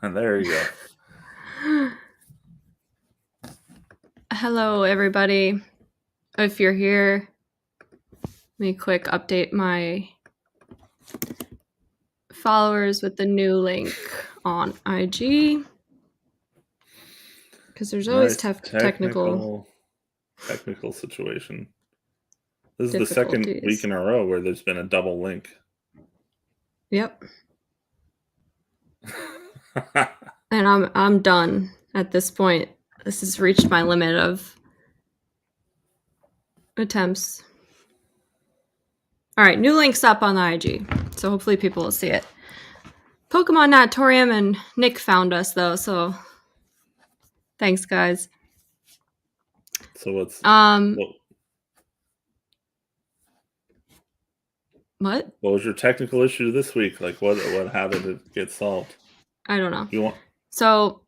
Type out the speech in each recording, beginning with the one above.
There you go. Hello, everybody. If you're here, let me quick update my followers with the new link on IG. Because there's always technical situation. This is the second week in a row where there's been a double link. Yep. And I'm done at this point. This has reached my limit of attempts. All right, new link's up on the IG, so hopefully people will see it. Pokemon Natorium and Nick found us though, so thanks, guys. So what's what? What was your technical issue this week? Like how did it get solved? I don't know. So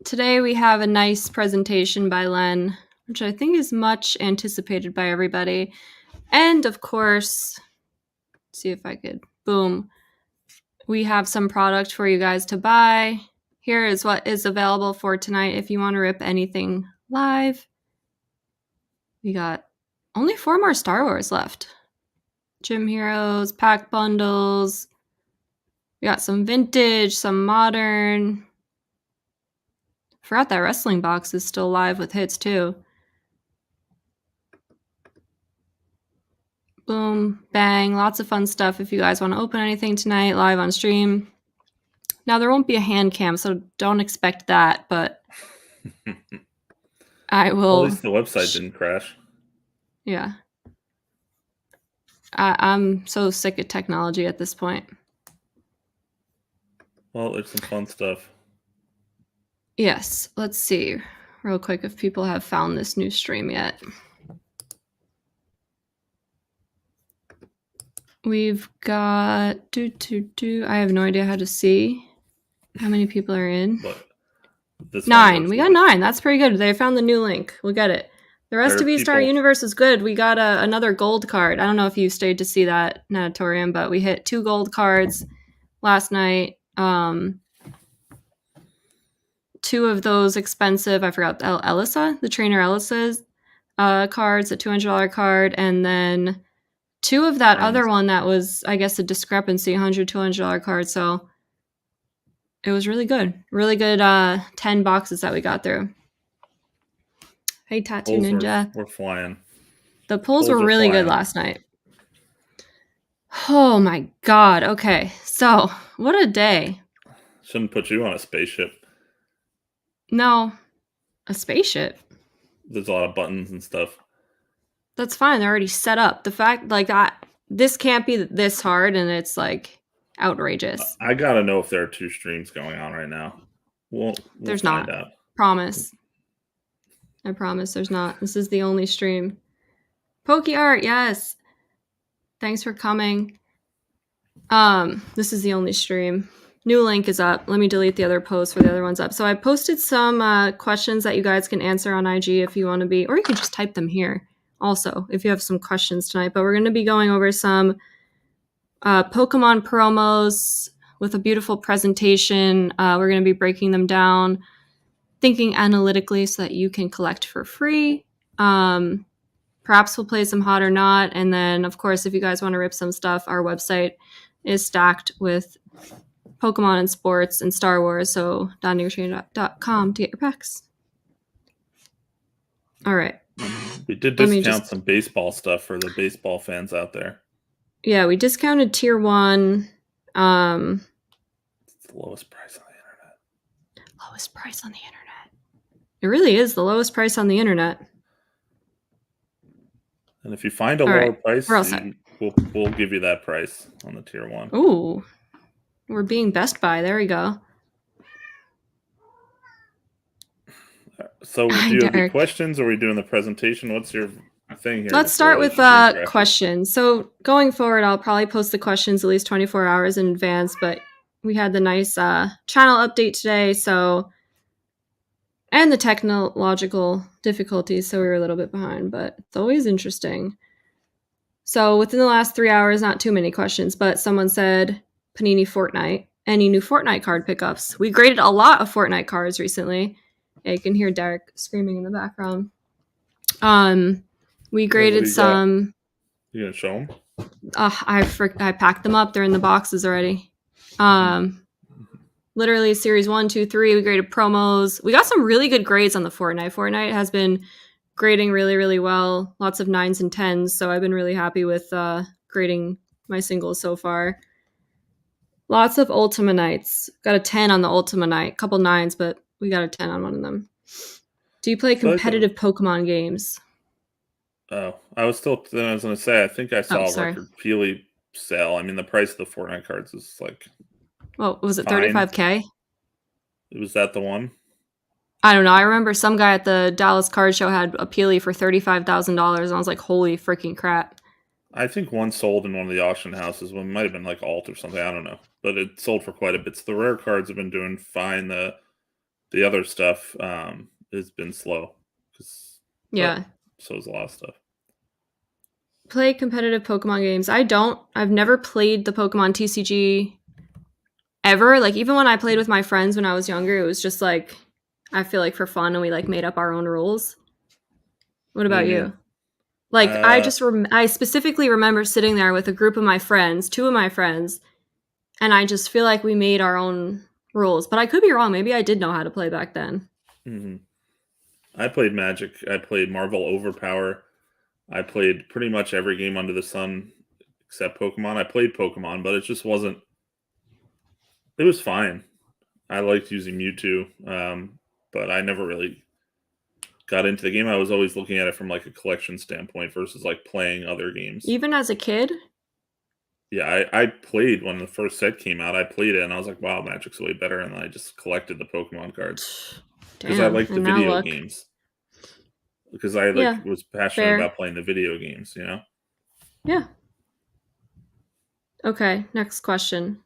today we have a nice presentation by Len, which I think is much anticipated by everybody. And of course, see if I could, boom, we have some product for you guys to buy. Here is what is available for tonight if you want to rip anything live. We got only 4 more Star Wars left. Gym Heroes, pack bundles. We got some vintage, some modern. Forgot that wrestling box is still live with hits too. Boom, bang, lots of fun stuff if you guys want to open anything tonight live on stream. Now, there won't be a hand cam, so don't expect that, but I will... At least the website didn't crash. Yeah. I'm so sick of technology at this point. Well, there's some fun stuff. Yes, let's see real quick if people have found this new stream yet. We've got... I have no idea how to see how many people are in. But 9. We got 9. That's pretty good. They found the new link. We'll get it. The rest of Star Universe is good. We got another gold card. I don't know if you stayed to see that Natatorium, but we hit 2 gold cards last night. 2 of those expensive, I forgot, Elisa, the trainer Elisa's cards, a $200 card, and then 2 of that other one that was, I guess, a discrepancy, $100, $200 card. So it was really good. Really good 10 boxes that we got through. Hey, Tattoo Ninja. We're flying. The pulls were really good last night. Oh my god. Okay. So, what a day. Shouldn't put you on a spaceship. No. A spaceship? There's a lot of buttons and stuff. That's fine. They're already set up. The fact, like, this can't be this hard, and it's, like, outrageous. I gotta know if there are 2 streams going on right now. We'll There's find not. out. Promise. I promise there's not. This is the only stream. Poke Art, yes. Thanks for coming. This is the only stream. New link is up. Let me delete the other post for the other ones up. So I posted some questions that you guys can answer on IG if you want to be, or you can just type them here also if you have some questions tonight. But we're going to be going over some Pokemon promos with a beautiful presentation. We're going to be breaking them down, thinking analytically so that you can collect for free. Perhaps we'll play some hot or not. And then, of course, if you guys want to rip some stuff, our website is stacked with Pokemon and sports and Star Wars. So .com to get your packs. All right. We did discount some baseball stuff for the baseball fans out there. Yeah, we discounted tier 1. It's the lowest price on the internet. Lowest price on the internet. It really is the lowest price on the internet. And if you find a lower price, we'll give you that price on the tier 1. Ooh. We're being Best Buy. There we go. So do you have any questions? Or are we doing the presentation? What's your thing here? Let's start with questions. So going forward, I'll probably post the questions at least 24 hours in advance, but we had the nice channel update today, so... and the technological difficulties, so we were a little bit behind, but it's always interesting. So within the last 3 hours, not too many questions, but someone said Panini Fortnite. any new Fortnite card pickups. We graded a lot of Fortnite cards recently. Yeah, you can hear Derek screaming in the background. We graded some. You gonna show them? I packed them up. They're in the boxes already. Literally series 1, 2, 3. We graded promos. We got some really good grades on the Fortnite. Fortnite has been grading really, really well. Lots of 9s and 10s. So I've been really happy with grading my singles so far. Lots of Ultima Nights. Got a 10 on the Ultima Night. Couple 9s, but we got a 10 on one of them. Do you play competitive Pokemon games? Oh, I was going to say, I think I saw a record Peely sale. I mean, the price of the Fortnite cards is like... Well, was it 35K? Was that the one? I don't know. I remember some guy at the Dallas Card Show had a Peely for $35,000, and I was like, holy freaking crap. I think one sold in one of the auction houses. One might have been like Alt or something. I don't know. But it sold for quite a bit. So the rare cards have been doing fine. The other stuff has been slow. Yeah. So is a lot of stuff. Play competitive Pokemon games. I don't. I've never played the Pokemon TCG ever. Like, even when I played with my friends when I was younger, it was just like, I feel like for fun, and we like made up our own rules. What about you? Like, I specifically remember sitting there with a group of my friends, 2 of my friends, and I just feel like we made our own rules. But I could be wrong. Maybe I did know how to play back then. Mm-hmm. I played Magic. I played Marvel Overpower. I played pretty much every game under the sun except Pokemon. I played Pokemon, but it just wasn't... It was fine. I liked using Mewtwo, but I never really got into the game. I was always looking at it from like a collection standpoint versus like playing other games. Even as a kid? Yeah, I played when the first set came out. I played it and I was like, wow, Magic's way better. And I just collected the Pokemon cards because I liked the video games. Because I was passionate about playing the video games, you know? Yeah. Okay, next question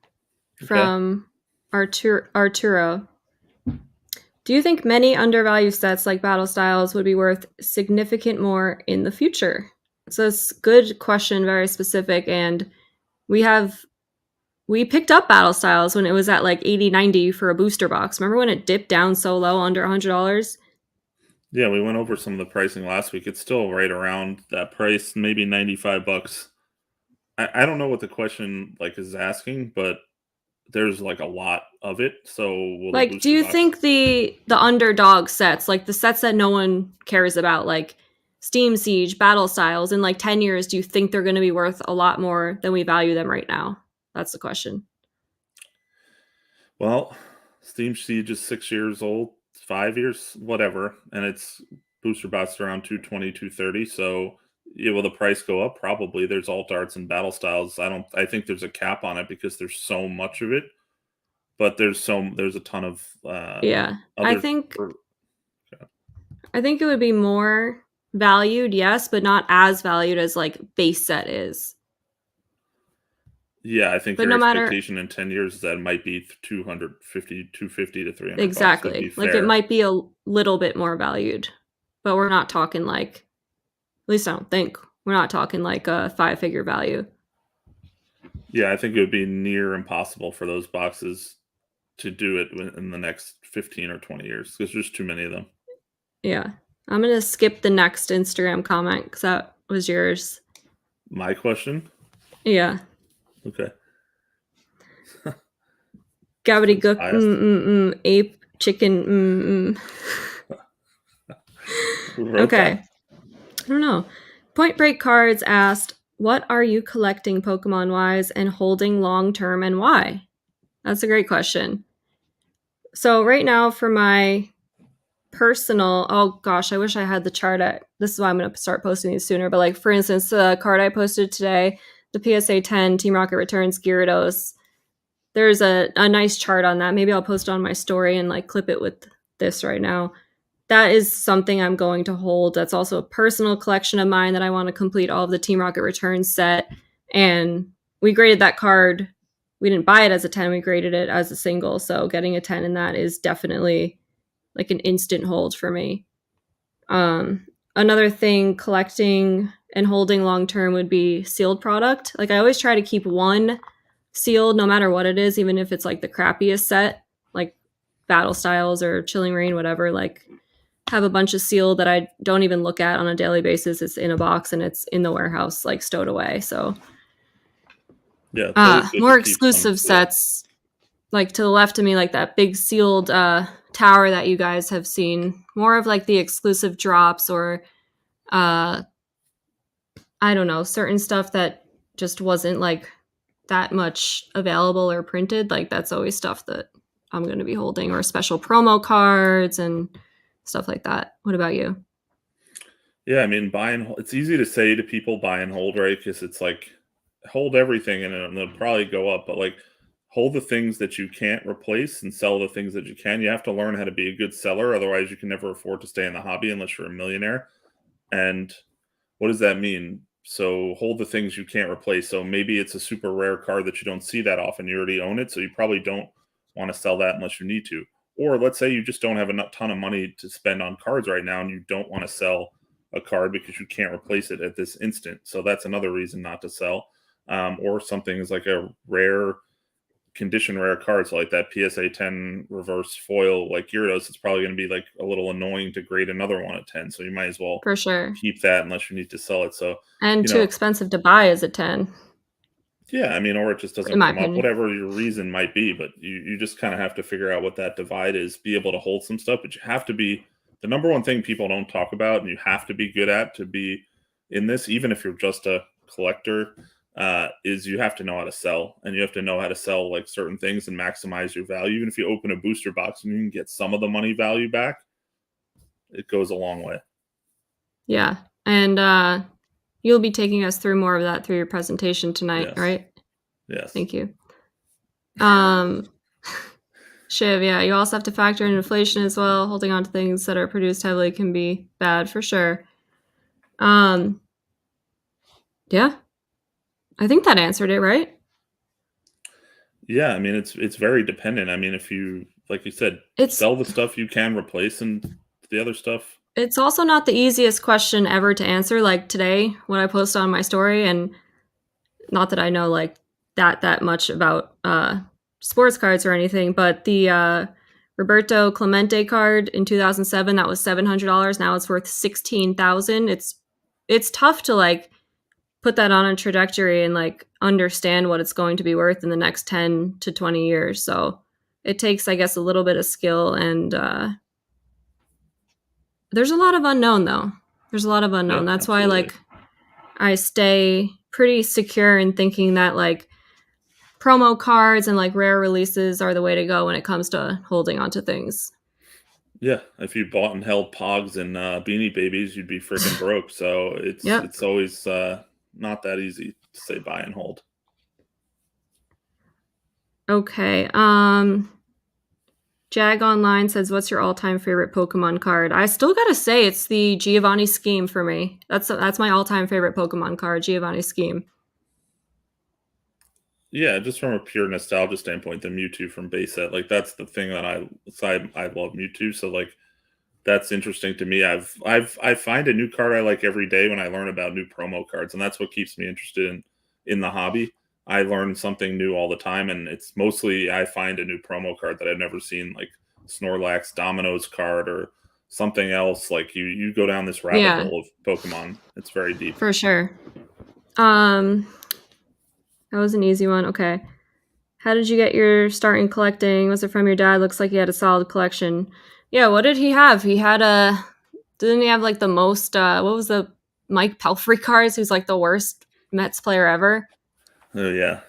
from Arturo. Do you think many undervalued sets like Battle Styles would be worth significant more in the future? So it's a good question, very specific, and we picked up Battle Styles when it was at like $80-$90 for a booster box. Remember when it dipped down so low, under $100? Yeah, we went over some of the pricing last week. It's still right around that price, maybe $95. I don't know what the question like is asking, but there's like a lot of it. So like, do you think the underdog sets, like the sets that no one cares about, like Steam Siege, Battle Styles, in like 10 years, do you think they're going to be worth a lot more than we value them right now? That's the question. Well, Steam Siege is 6 years old, 5 years, whatever, and its booster bots around 220, 230. So yeah, will the price go up? Probably. There's alt arts and Battle Styles. I think there's a cap on it because there's so much of it. But there's a ton of I think it would be more valued, yes, but not as valued as like base set is. Yeah, I think your expectation in 10 years is that it might be $250 to $300. Exactly. Like it might be a little bit more valued, but we're not talking like, at least I don't think, we're not talking like a 5-figure value. Yeah, I think it would be near impossible for those boxes to do it in the next 15 or 20 years because there's too many of them. Yeah. I'm going to skip the next Instagram comment because that was yours. My question? Yeah. Okay. Gobbledygook, ape, chicken, Okay. I don't know. Point Break Cards asked, what are you collecting Pokemon-wise and holding long-term and why? That's a great question. So right now for my personal, oh gosh, I wish I had the chart this is why I'm going to start posting these sooner, but like for instance, the card I posted today, the PSA 10 Team Rocket Returns Gyarados, there's a nice chart on that. Maybe I'll post it on my story and like clip it with this right now. That is something I'm going to hold. That's also a personal collection of mine that I want to complete all of the Team Rocket Returns set. And we graded that card. We didn't buy it as a 10. We graded it as a single. So getting a 10 in that is definitely like an instant hold for me. Another thing collecting and holding long-term would be sealed product. Like I always try to keep one sealed no matter what it is, even if it's like the crappiest set, like Battle Styles or Chilling Reign, whatever. Like, have a bunch of sealed that I don't even look at on a daily basis. It's in a box and it's in the warehouse, like stowed away. So, Yeah, it's always good to more keep some exclusive sealed. sets, like to the left of me, like that big sealed tower that you guys have seen. More of like the exclusive drops or I don't know, certain stuff that just wasn't like that much available or printed. Like that's always stuff that I'm going to be holding, or special promo cards and stuff like that. What about you? Yeah, I mean, buy and hold, it's easy to say to people buy and hold, right? Because it's like hold everything and they'll probably go up, but like hold the things that you can't replace and sell the things that you can. You have to learn how to be a good seller, otherwise you can never afford to stay in the hobby unless you're a millionaire. And what does that mean? So hold the things you can't replace. So maybe it's a super rare card that you don't see that often. You already own it, so you probably don't want to sell that unless you need to. Or let's say you just don't have a ton of money to spend on cards right now, and you don't want to sell a card because you can't replace it at this instant. So that's another reason not to sell. Or something is like a rare condition rare card. So like that PSA 10 reverse foil like Gyarados, it's probably going to be like a little annoying to grade another one at 10. So you might as well For sure. keep that unless you need to sell it. So, And you too know, expensive to buy is a 10, yeah, I mean, or it just in doesn't my come up, opinion. whatever your reason might be. But you just kind of have to figure out what that divide is, be able to hold some stuff, but you have to be the number one thing people don't talk about, and you have to be good at to be in this, even if you're just a collector, is you have to know how to sell, and you have to know how to sell like certain things and maximize your value. Even if you open a booster box and you can get some of the money value back, it goes a long way. Yeah. And you'll be taking us through more of that through your presentation tonight, Yes. right? Yes. Thank you. Um, Shiv, yeah, you also have to factor in inflation as well. Holding on to things that are produced heavily can be bad for sure. Um, yeah, I think that answered it, right? Yeah, I mean it's very dependent. I mean, if you like you said, It's sell the stuff you can replace and the other stuff. it's also not the easiest question ever to answer. Like today, when I post on my story, and not that I know like that much about sports cards or anything, but the Roberto Clemente card in 2007 that was $700. Now it's worth 16,000. It's tough to like put that on a trajectory and like understand what it's going to be worth in the next 10 to 20 years. So it takes, I guess, a little bit of skill, and there's a lot of unknown though. There's a lot of unknown. Yeah, That's why absolutely. like I stay pretty secure in thinking that like promo cards and like rare releases are the way to go when it comes to holding onto things. Yeah, if you bought and held Pogs and Beanie Babies, you'd be freaking broke. So it's Yep. it's always not that easy to say buy and hold. Okay. Jag Online says, "What's your all-time favorite Pokemon card?" I still gotta say it's the Giovanni Scheme for me. That's my all-time favorite Pokemon card, Giovanni Scheme. Yeah, just from a pure nostalgia standpoint, the Mewtwo from base set, like that's the thing that I love Mewtwo. So like that's interesting to me. I find a new card I like every day when I learn about new promo cards, and that's what keeps me interested in the hobby. I learn something new all the time, and it's mostly I find a new promo card that I've never seen, like Snorlax Domino's card or something else. Like you go down this rabbit Yeah, hole of Pokemon. It's very deep. for sure. Um, that was an easy one. Okay. How did you get your start in collecting? Was it from your dad? Looks like he had a solid collection. Yeah, what did he have? He had a didn't he have like the most what was the Mike Pelfrey cards, who's like the worst Mets player ever? Oh yeah,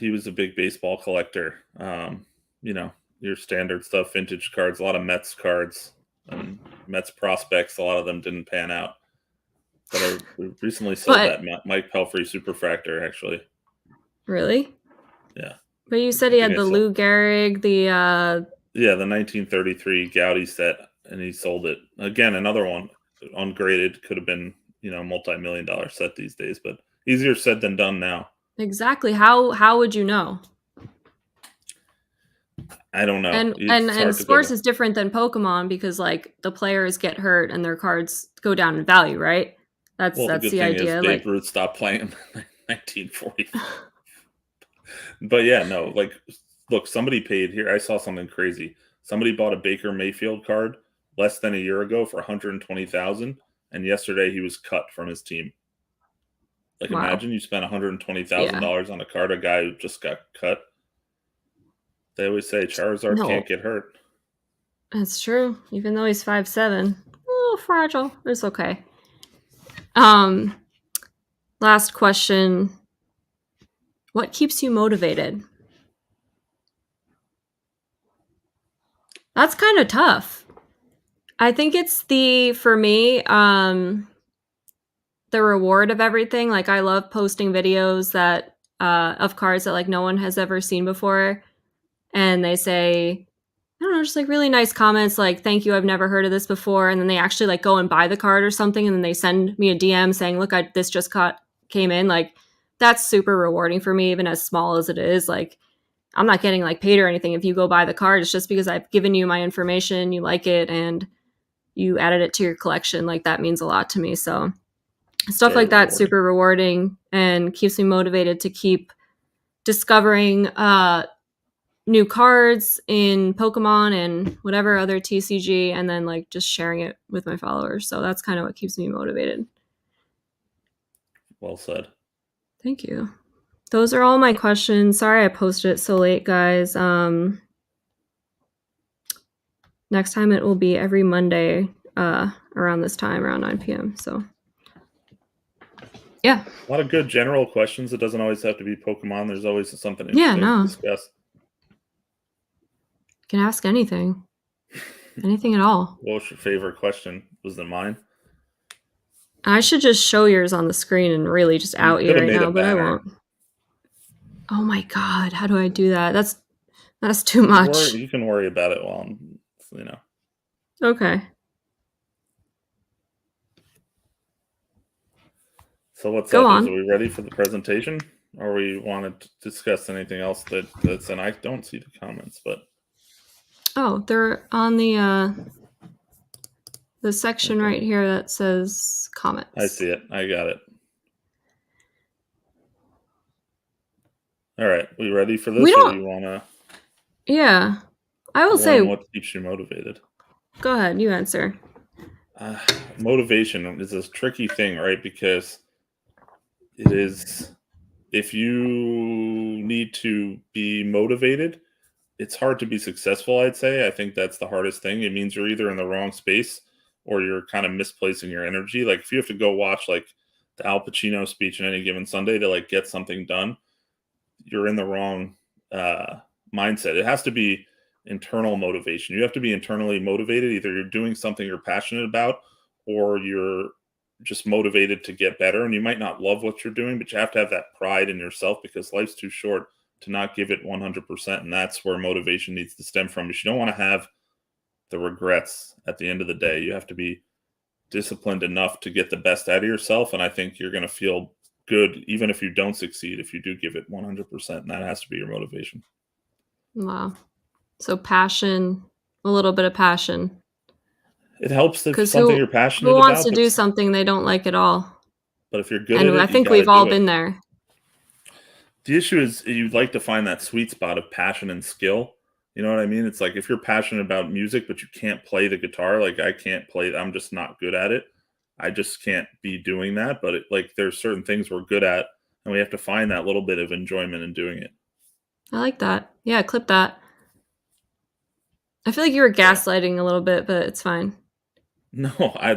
he was a big baseball collector. You know, your standard stuff, vintage cards, a lot of Mets cards and Mets prospects. A lot of them didn't pan out, but I recently sold But that Mike Pelfrey Superfractor. Actually, really? yeah, But you said I he think had I the sold. Lou Gehrig, the Yeah, the 1933 Gaudy set, and he sold it again. Another one, ungraded, could have been multi-million-dollar set these days, but easier said than done now. exactly. How would you know? I don't know. And It's and hard to sports go. is different than Pokemon because like the players get hurt and their cards go down in value, right? That's Well, the that's good the thing is idea. Babe Like Ruth stopped playing in 1940. But yeah, no, like, look, somebody paid here. I saw something crazy. Somebody bought a Baker Mayfield card less than a year ago for 120,000, and yesterday he was cut from his team. Like, Wow. imagine you spent Yeah, $120,000 on a card, a guy who just got cut. They always say Charizard no, can't get hurt. that's true. Even though he's 5'7", a little fragile. It's okay. Um, last question. What keeps you motivated? That's kind of tough. I think it's for me, the reward of everything. Like I love posting videos that of cards that like no one has ever seen before, and they say, I don't know, just like really nice comments like, thank you, I've never heard of this before. And then they actually like go and buy the card or something. And then they send me a DM saying, look, this just came in. Like, that's super rewarding for me, even as small as it is. Like, I'm not getting like paid or anything if you go buy the card. It's just because I've given you my information, you like it, and you added it to your collection. Like, that means a lot to me. So, stuff Very like that, rewarding. super rewarding and keeps me motivated to keep discovering new cards in Pokemon and whatever other TCG, and then like just sharing it with my followers. So that's kind of what keeps me motivated. Well said. Thank you. Those are all my questions. Sorry I posted it so late, guys. Next time it will be every Monday around this time, around 9 p.m. So yeah. A lot of good general questions. It doesn't always have to be Pokemon. There's always something Yeah, interesting to no. discuss. You can ask anything. Anything at all. What was your favorite question? Was it mine? I should just show yours on the screen and really just You out you could have right made a now, but I banner. won't. Oh my god, how do I do that? That's too much. You can worry about it while I'm, you know. Okay. So what's Go up? Are on. we ready for the presentation? Or we want to discuss anything else that's in? I don't see the comments, but Oh, they're on the section okay. right here that says comments. I see it. I got it. All right. We ready for We this, or do don't. you want to Yeah. I will warn say. what keeps you motivated? Go ahead. You answer. Motivation is a tricky thing, right? Because it is, if you need to be motivated, it's hard to be successful, I'd say. I think that's the hardest thing. It means you're either in the wrong space or you're kind of misplacing your energy. Like if you have to go watch like the Al Pacino speech on any given Sunday to like get something done, you're in the wrong mindset. It has to be internal motivation. You have to be internally motivated. Either you're doing something you're passionate about or you're just motivated to get better. And you might not love what you're doing, but you have to have that pride in yourself because life's too short to not give it 100%. And that's where motivation needs to stem from. Because you don't want to have the regrets at the end of the day. You have to be disciplined enough to get the best out of yourself. And I think you're going to feel good even if you don't succeed, if you do give it 100%. And that has to be your motivation. Wow. So passion, a little bit of passion. It helps if Because something you're who passionate wants about, to do something they don't like at all? but if you're good And at I it, you think got to we've all do it. been there. The issue is you'd like to find that sweet spot of passion and skill. You know what I mean? It's like if you're passionate about music, but you can't play the guitar, like I can't play, I'm just not good at it. I just can't be doing that. But like there's certain things we're good at, and we have to find that little bit of enjoyment in doing it. I like that. Yeah, clip that. I feel like you were Yeah. gaslighting a little bit, but it's fine. No,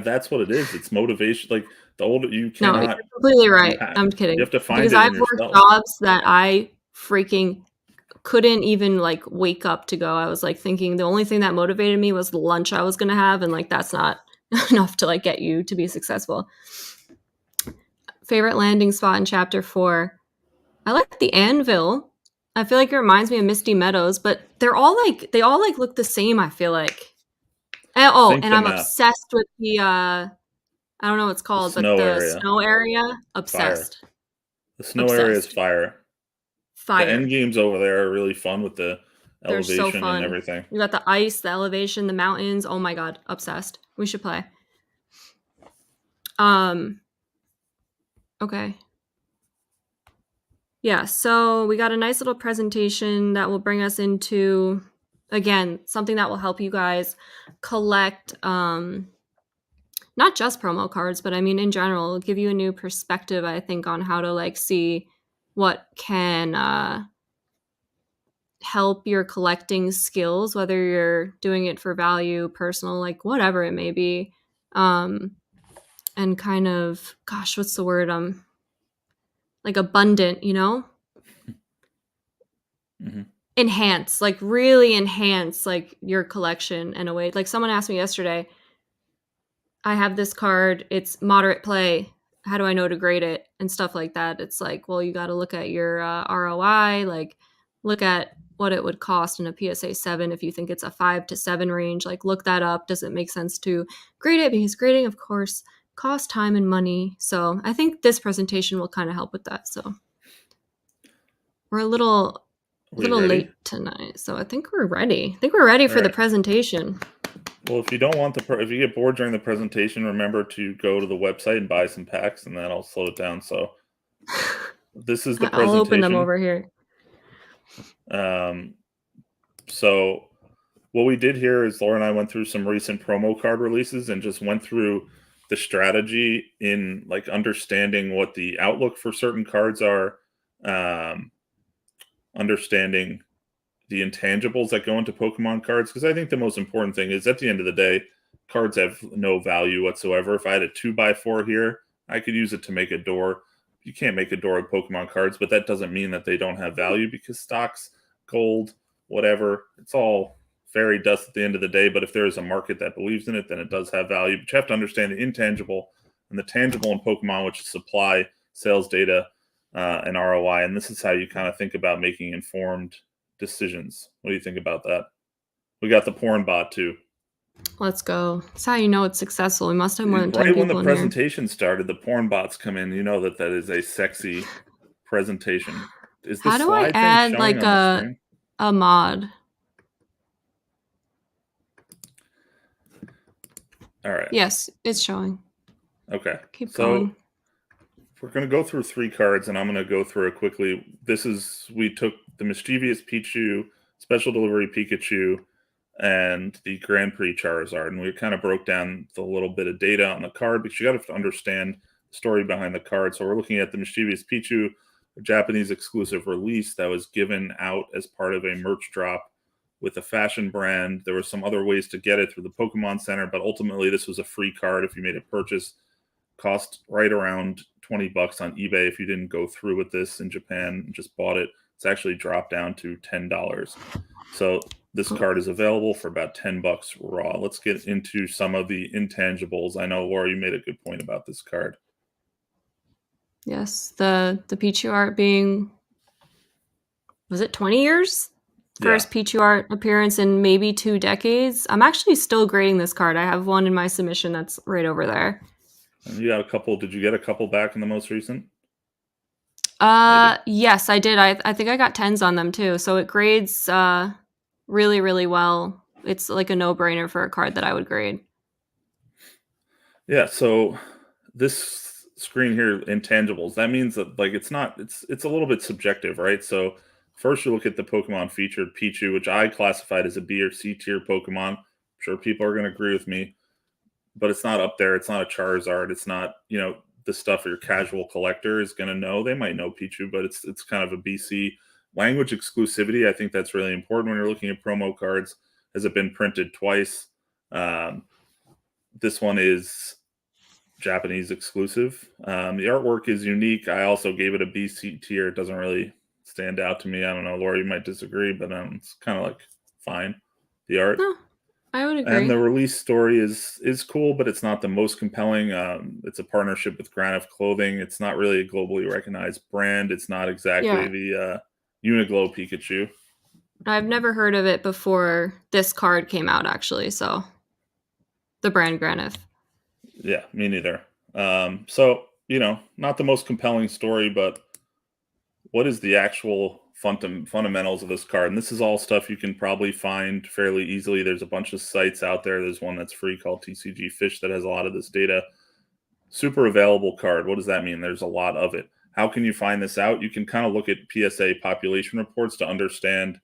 that's what it is. It's motivation. Like the older you No, you're cannot, completely you right. have I'm you kidding. have to find Because it I've in worked yourself. jobs that I freaking couldn't even like wake up to go. I was like thinking the only thing that motivated me was the lunch I was going to have. And like, that's not enough to like get you to be successful. Favorite landing spot in chapter 4. I like the anvil. I feel like it reminds me of Misty Meadows, but they all like look the same, I feel like. Sync And them I'm out. obsessed with the I don't know what it's The called, but snow the area, snow area, fire. obsessed. The snow area is Obsessed. fire. The end Fire. games over there are really fun with the They're so elevation and fun. everything. You got the ice, the elevation, the mountains. Oh my god, obsessed. We should play. Um okay. Yeah, so we got a nice little presentation that will bring us into, again, something that will help you guys collect not just promo cards, but I mean in general, it'll give you a new perspective, I think, on how to like see what can help your collecting skills, whether you're doing it for value, personal, like whatever it may be. And kind of, gosh, what's the word? Like abundant, you know? Mm-hmm. Enhance, like really enhance like your collection in a way. Like someone asked me yesterday, I have this card, it's moderate play. How do I know to grade it? And stuff like that. It's like, well, you got to look at your ROI, like look at what it would cost in a PSA 7 if you think it's a 5 to 7 range. Like, look that up. Does it make sense to grade it? Because grading, of course, costs time and money. So I think this presentation will kind of help with that. So we're a little We little ready? late tonight, so I think we're ready. I think we're ready All for the right. presentation. Well, if you don't want if you get bored during the presentation, remember to go to the website and buy some packs, and then I'll slow it down. So this is the I'll open them presentation. over here. So what we did here is Laura and I went through some recent promo card releases and just went through the strategy in like understanding what the outlook for certain cards are, understanding the intangibles that go into Pokemon cards. Because I think the most important thing is at the end of the day, cards have no value whatsoever. If I had a 2x4 here, I could use it to make a door. You can't make a door with Pokemon cards, but that doesn't mean that they don't have value because stocks, gold, whatever, it's all fairy dust at the end of the day. But if there is a market that believes in it, then it does have value. But you have to understand the intangible and the tangible in Pokemon, which is supply, sales data, and ROI. And this is how you kind of think about making informed decisions. What do you think about that? We got the porn bot too. Let's go. That's how you know it's successful. We must have more than 10 Right when the people in here. presentation started, the porn bots come in. You know that that is a sexy presentation. Is the How do I slide thing add showing like on the screen? a mod? All right. Yes, it's showing. Okay. Keep So going. we're going to go through 3 cards, and I'm going to go through it quickly. We took the Mischievous Pichu, Special Delivery Pikachu, and the Grand Prix Charizard, and we kind of broke down the little bit of data on the card because you got to understand the story behind the card. So we're looking at the Mischievous Pichu, a Japanese exclusive release that was given out as part of a merch drop with a fashion brand. There were some other ways to get it through the Pokemon Center, but ultimately this was a free card if you made a purchase. Cost right around $20 on eBay if you didn't go through with this in Japan and just bought it. It's actually dropped down to $10. So this card is available for about $10 raw. Let's get into some of the intangibles. I know, Laura, you made a good point about this card. Yes, the Pichu art being, was it 20 years? First Pichu art appearance in maybe 2 decades. I'm actually still grading this card. I have one in my submission that's right over there. And you got a couple. Did you get a couple back in the most recent? Yes, I did. I think I got 10s on them too. So it grades really, really well. It's like a no-brainer for a card that I would grade. Yeah, so this screen here, intangibles, that means that like it's a little bit subjective, right? So first you look at the Pokemon featured Pichu, which I classified as a B or C tier Pokemon. I'm sure people are going to agree with me, but it's not up there. It's not a Charizard. It's not, the stuff your casual collector is going to know. They might know Pichu, but it's kind of a BC. Language exclusivity, I think that's really important when you're looking at promo cards. Has it been printed twice? This one is Japanese exclusive. The artwork is unique. I also gave it a BC tier. It doesn't really stand out to me. I don't know, Laura, you might disagree, but it's kind of like fine. The art. No, I would agree. And the release story is cool, but it's not the most compelling. It's a partnership with Granite Clothing. It's not really a globally recognized brand. It's not exactly the Uniglow Pikachu. I've never heard of it before this card came out, actually. So the brand Granite. Yeah, me neither. So, not the most compelling story, but what is the actual fundamentals of this card? And this is all stuff you can probably find fairly easily. There's a bunch of sites out there. There's one that's free called TCG Fish that has a lot of this data. Super available card. What does that mean? There's a lot of it. How can you find this out? You can kind of look at PSA population reports to understand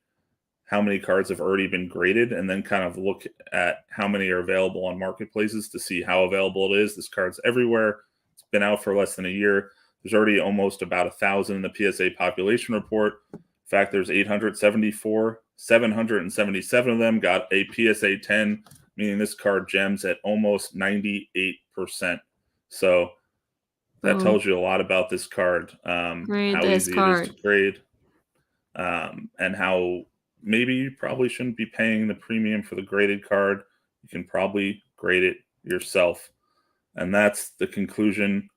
how many cards have already been graded, and then kind of look at how many are available on marketplaces to see how available it is. This card's everywhere. It's been out for less than a year. There's already almost about 1,000 in the PSA population report. In fact, there's 874. 777 of them got a PSA 10, meaning this card gems at almost 98%. So that tells you a lot about this card, Grade how this easy card. it is to grade, and how maybe you probably shouldn't be paying the premium for the graded card. You can probably grade it yourself. And that's the conclusion.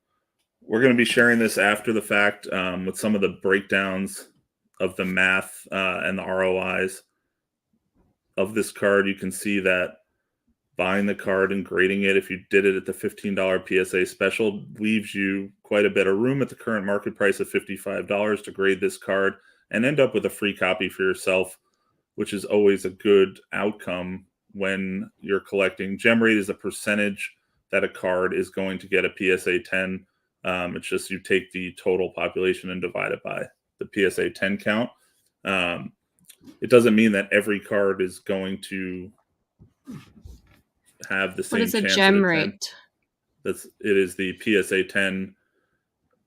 We're going to be sharing this after the fact with some of the breakdowns of the math and the ROIs of this card. You can see that buying the card and grading it, if you did it at the $15 PSA special, leaves you quite a bit of room at the current market price of $55 to grade this card and end up with a free copy for yourself, which is always a good outcome when you're collecting. Gem rate is a percentage that a card is going to get a PSA 10. It's just you take the total population and divide it by the PSA 10 count. It doesn't mean that every card is going to have the same What is a chance gem at a 10. rate? It is the PSA 10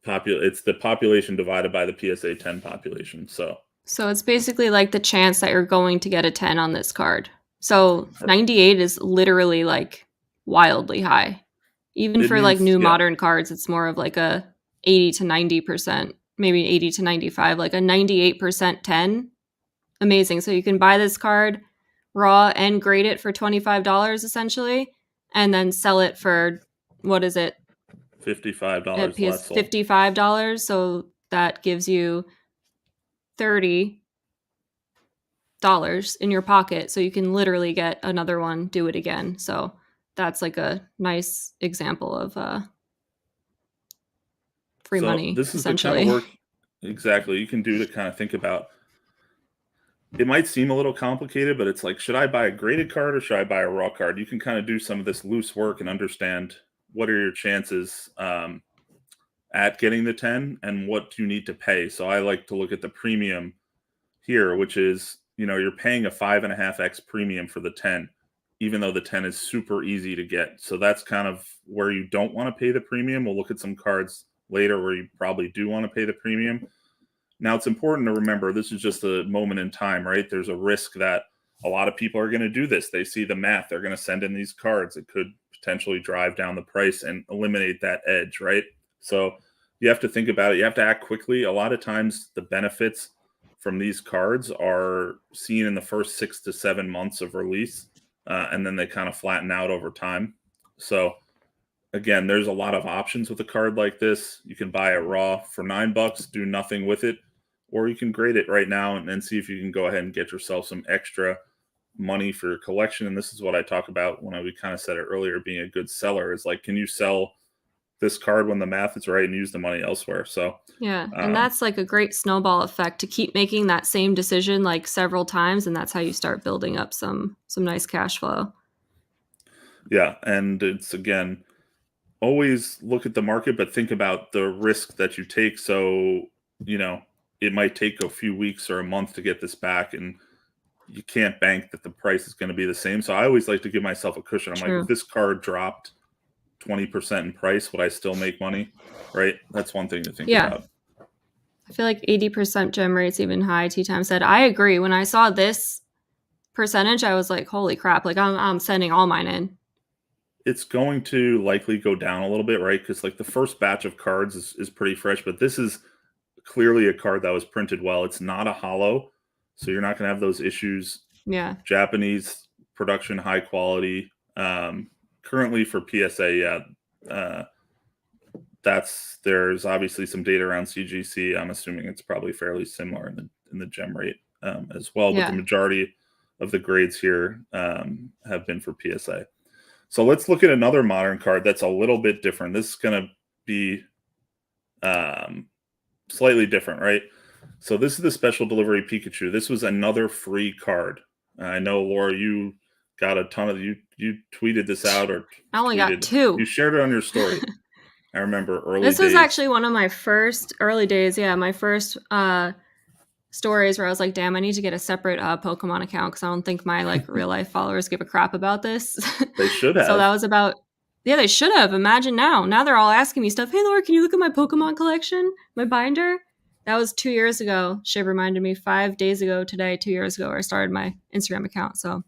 it's the population divided by the PSA 10 population. So it's basically like the chance that you're going to get a 10 on this card. So 98 is literally like wildly high. Even for like new modern cards, it's more of like a 80 to 90%, maybe 80 to 95, like a 98% 10. Amazing. So you can buy this card raw and grade it for $25 essentially, and then sell it for, what is it? $55 less. $55. So that gives you $30 in your pocket. So you can literally get another one, do it again. So that's like a nice example of free money. This is the kind of work exactly you can do to kind of think about. It might seem a little complicated, but it's like, should I buy a graded card or should I buy a raw card? You can kind of do some of this loose work and understand what are your chances at getting the 10 and what do you need to pay. So I like to look at the premium here, which is, you're paying a 5.5x premium for the 10, even though the 10 is super easy to get. So that's kind of where you don't want to pay the premium. We'll look at some cards later where you probably do want to pay the premium. Now, it's important to remember this is just a moment in time, right? There's a risk that a lot of people are going to do this. They see the math. They're going to send in these cards. It could potentially drive down the price and eliminate that edge, right? So you have to think about it. You have to act quickly. A lot of times the benefits from these cards are seen in the first 6 to 7 months of release, and then they kind of flatten out over time. So again, there's a lot of options with a card like this. You can buy it raw for $9, do nothing with it, or you can grade it right now and then see if you can go ahead and get yourself some extra money for your collection. And this is what I talk about when we kind of said it earlier, being a good seller is like, can you sell this card when the math is right and use the money elsewhere? So yeah, and that's like a great snowball effect to keep making that same decision like several times, and that's how you start building up some nice cash flow. Yeah, and it's, again, always look at the market, but think about the risk that you take. So, it might take a few weeks or a month to get this back, and you can't bank that the price is going to be the same. So I always like to give myself a cushion. I'm like, if this card dropped 20% in price, would I still make money? Right? That's one thing to think about. I feel like 80% gem rate's even high. T-Time said, I agree. When I saw this percentage, I was like, holy crap, like I'm sending all mine in. It's going to likely go down a little bit, right? Because like the first batch of cards is pretty fresh, but this is clearly a card that was printed well. It's not a holo, so you're not going to have those issues. Yeah. Japanese production, high quality. Currently for PSA, there's obviously some data around CGC. I'm assuming it's probably fairly similar in the gem rate as well. But the majority of the grades here have been for PSA. So let's look at another modern card that's a little bit different. This is going to be slightly different, right? So this is the Special Delivery Pikachu. This was another free card. I know, Laura, you got a ton of you tweeted this out, or I only got 2. You shared it on your story. I remember early This was days. actually one of my first early days. Yeah, my first stories where I was like, damn, I need to get a separate Pokemon account because I don't think my like real life followers give a crap about this. They should So that have. was about, yeah, they should have. Imagine now. Now they're all asking me stuff. Hey, Laura, can you look at my Pokemon collection, my binder? That was 2 years ago. Shiv reminded me 5 days ago today, 2 years ago, where I started my Instagram account. So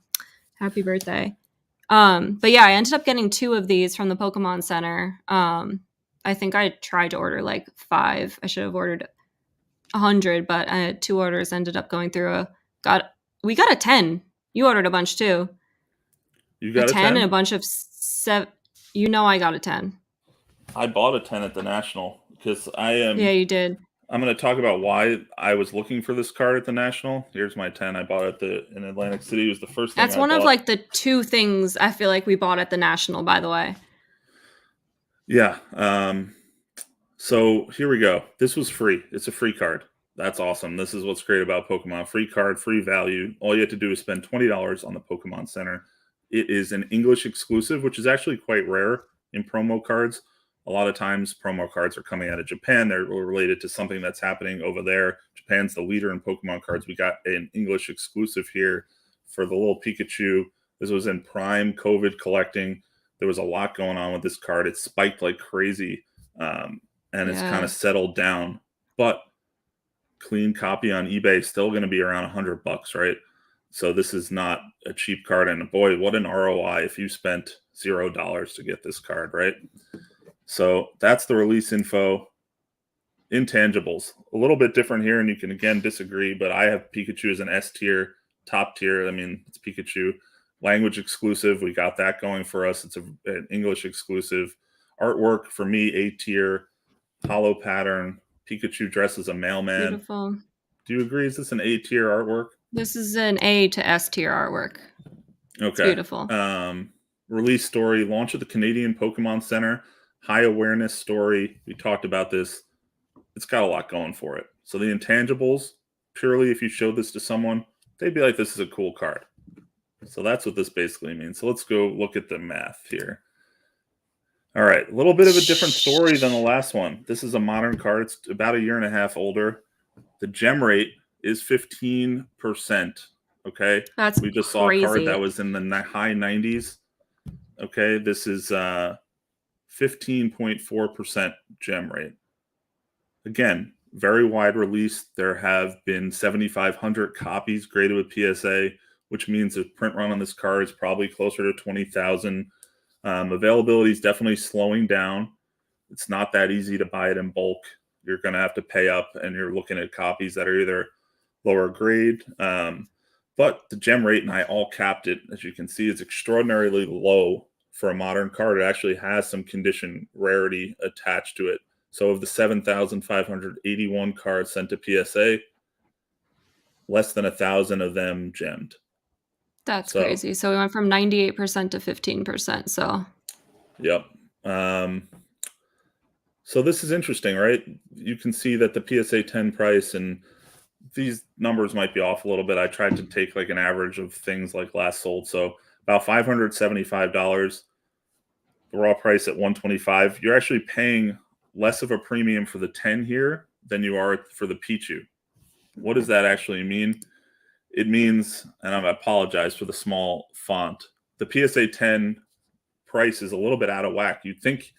happy birthday. But yeah, I ended up getting 2 of these from the Pokemon Center. I think I tried to order like 5. I should have ordered 100, but 2 orders ended up going through. We got a 10. You ordered a bunch too. You A got a 10 and a 10? bunch of 7. You know I got a 10. I bought a 10 at the National because Yeah, you did. I'm going to talk about why I was looking for this card at the National. Here's my 10. I bought it in Atlantic City. It was the first thing That's I one of bought. like the 2 things I feel like we bought at the National, by the way. Yeah. So here we go. This was free. It's a free card. That's awesome. This is what's great about Pokemon. Free card, free value. All you have to do is spend $20 on the Pokemon Center. It is an English exclusive, which is actually quite rare in promo cards. A lot of times, promo cards are coming out of Japan. They're related to something that's happening over there. Japan's the leader in Pokemon cards. We got an English exclusive here for the little Pikachu. This was in prime COVID collecting. There was a lot going on with this card. It spiked like crazy. And it's kind Yeah. of settled down. But clean copy on eBay is still going to be around $100, right? So this is not a cheap card. And boy, what an ROI if you spent $0 to get this card, right? So that's the release info. Intangibles, a little bit different here, and you can again disagree, but I have Pikachu as an S tier, top tier. I mean, it's Pikachu. Language exclusive, we got that going for us. It's an English exclusive. Artwork for me, A tier. Hollow pattern. Pikachu dressed as a mailman. Beautiful. Do you agree? Is this an A tier artwork? This is an A to S tier artwork. Okay. It's beautiful. Release story, launch of the Canadian Pokemon Center, high awareness story. We talked about this. It's got a lot going for it. So the intangibles, purely if you showed this to someone, they'd be like, this is a cool card. So that's what this basically means. So let's go look at the math here. All right, a little bit of a different story than the last one. This is a modern card. It's about a year and a half older. The gem rate is 15%. Okay, That's we just crazy. saw a card that was in the high 90s. Okay, this is 15.4% gem rate. Again, very wide release. There have been 7,500 copies graded with PSA, which means the print run on this card is probably closer to 20,000. Availability is definitely slowing down. It's not that easy to buy it in bulk. You're going to have to pay up, and you're looking at copies that are either lower grade. But the gem rate, and I all capped it, as you can see, is extraordinarily low for a modern card. It actually has some condition rarity attached to it. So of the 7,581 cards sent to PSA, less than 1,000 of them gemmed. That's crazy. So we went from 98% to 15%. So, yep. So this is interesting, right? You can see that the PSA 10 price, and these numbers might be off a little bit. I tried to take like an average of things like last sold. So about $575. The raw price at $125. You're actually paying less of a premium for the 10 here than you are for the Pichu. What does that actually mean? It means, and I apologize for the small font, the PSA 10 price is a little bit out of whack. You'd think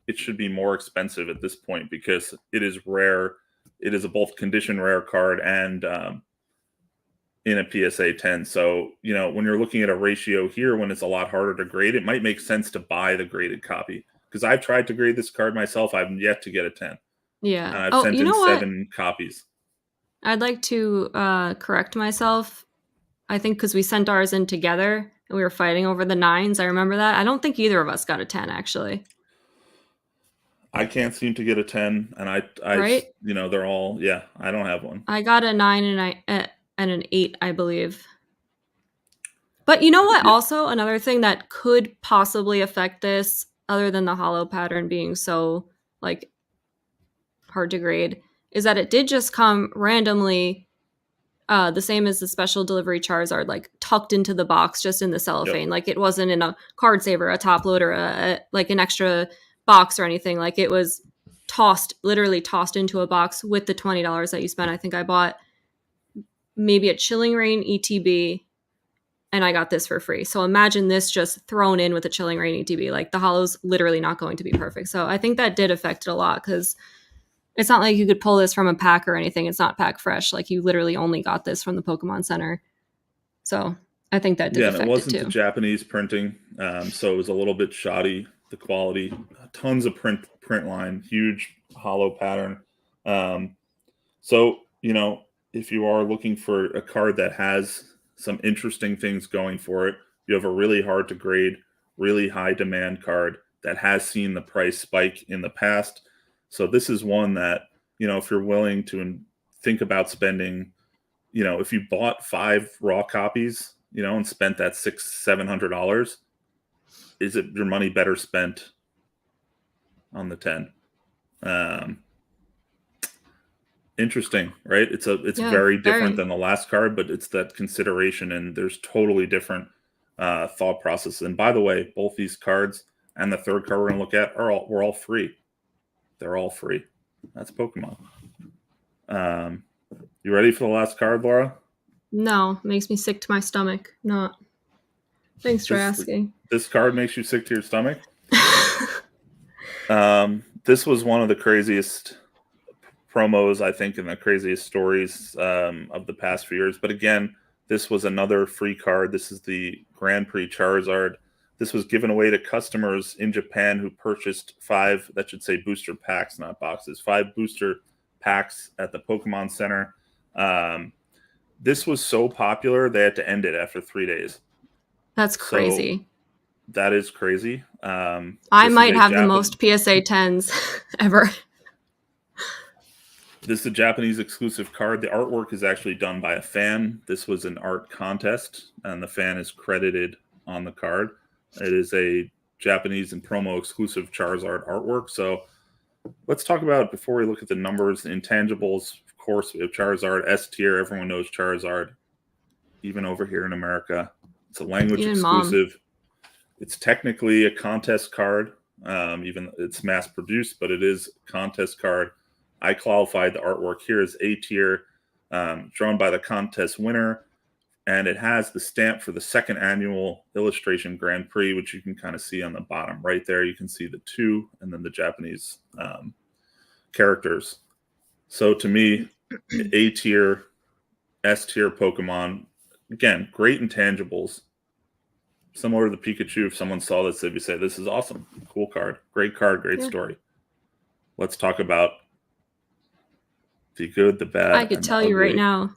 it should be more expensive at this point because it is rare. It is a both condition rare card and in a PSA 10. So, when you're looking at a ratio here, when it's a lot harder to grade, it might make sense to buy the graded copy. Because I've tried to grade this card myself. I've yet to get a 10. yeah. And I've sent in 7 copies. I'd like to correct myself. I think because we sent ours in together and we were fighting over the 9s. I remember that. I don't think either of us got a 10, actually. I can't seem to get a 10. And I right? They're all, yeah, I don't have one. I got a 9 and an 8, I believe. But you know what? Yeah. Also, another thing that could possibly affect this, other than the hollow pattern being so, like, hard to grade, is that it did just come randomly, the same as the special delivery Charizard, like, tucked into the box just in the cellophane. Yep. Like, it wasn't in a card saver, a top loader, like an extra box or anything. Like it was literally tossed into a box with the $20 that you spent. I think I bought maybe a Chilling Reign ETB and I got this for free. So imagine this just thrown in with a Chilling Reign ETB. Like the holo's literally not going to be perfect. So I think that did affect it a lot because it's not like you could pull this from a pack or anything. It's not pack fresh. Like you literally only got this from the Pokemon Center. So I think that did Yeah, and it affect it wasn't too. the Japanese printing, so it was a little bit shoddy. The quality, tons of print line, huge hollow pattern. So if you are looking for a card that has some interesting things going for it, you have a really hard to grade, really high demand card that has seen the price spike in the past. So this is one that if you're willing to think about spending, if you bought 5 raw copies, and spent that $600-700, is it your money better spent on the 10? Interesting, right? It's very different than the last card, but it's that consideration, and there's totally different thought process. And by the way, both these cards and the third card we're gonna look at were all free. They're all free. That's Pokemon. You ready for the last card, Laura? No, makes me sick to my stomach. Not. Thanks for asking. This card makes you sick to your stomach? This was one of the craziest promos, I think, and the craziest stories of the past few years. But again, this was another free card. This is the Grand Prix Charizard. This was given away to customers in Japan who purchased 5, that should say booster packs, not boxes, 5 booster packs at the Pokemon Center. This was so popular, they had to end it after 3 days. That's crazy. So, that is crazy. I might have the most PSA 10s ever. This is a Japanese exclusive card. The artwork is actually done by a fan. This was an art contest, and the fan is credited on the card. It is a Japanese and promo exclusive Charizard artwork. So let's talk about, before we look at the numbers, the intangibles. Of course, we have Charizard, S tier. Everyone knows Charizard, even over here in America. It's a language even exclusive. Mom. It's technically a contest card. Even it's mass produced, but it is a contest card. I qualified the artwork here as A tier, drawn by the contest winner, and it has the stamp for the 2nd annual Illustration Grand Prix, which you can kind of see on the bottom right there. You can see the 2 and then the Japanese characters. So to me, A tier, S tier Pokemon, again, great intangibles. Similar to the Pikachu, if someone saw this, they'd be saying, this is awesome. Cool card. Great card, great story. Let's talk about the good, the bad. I could tell you right now,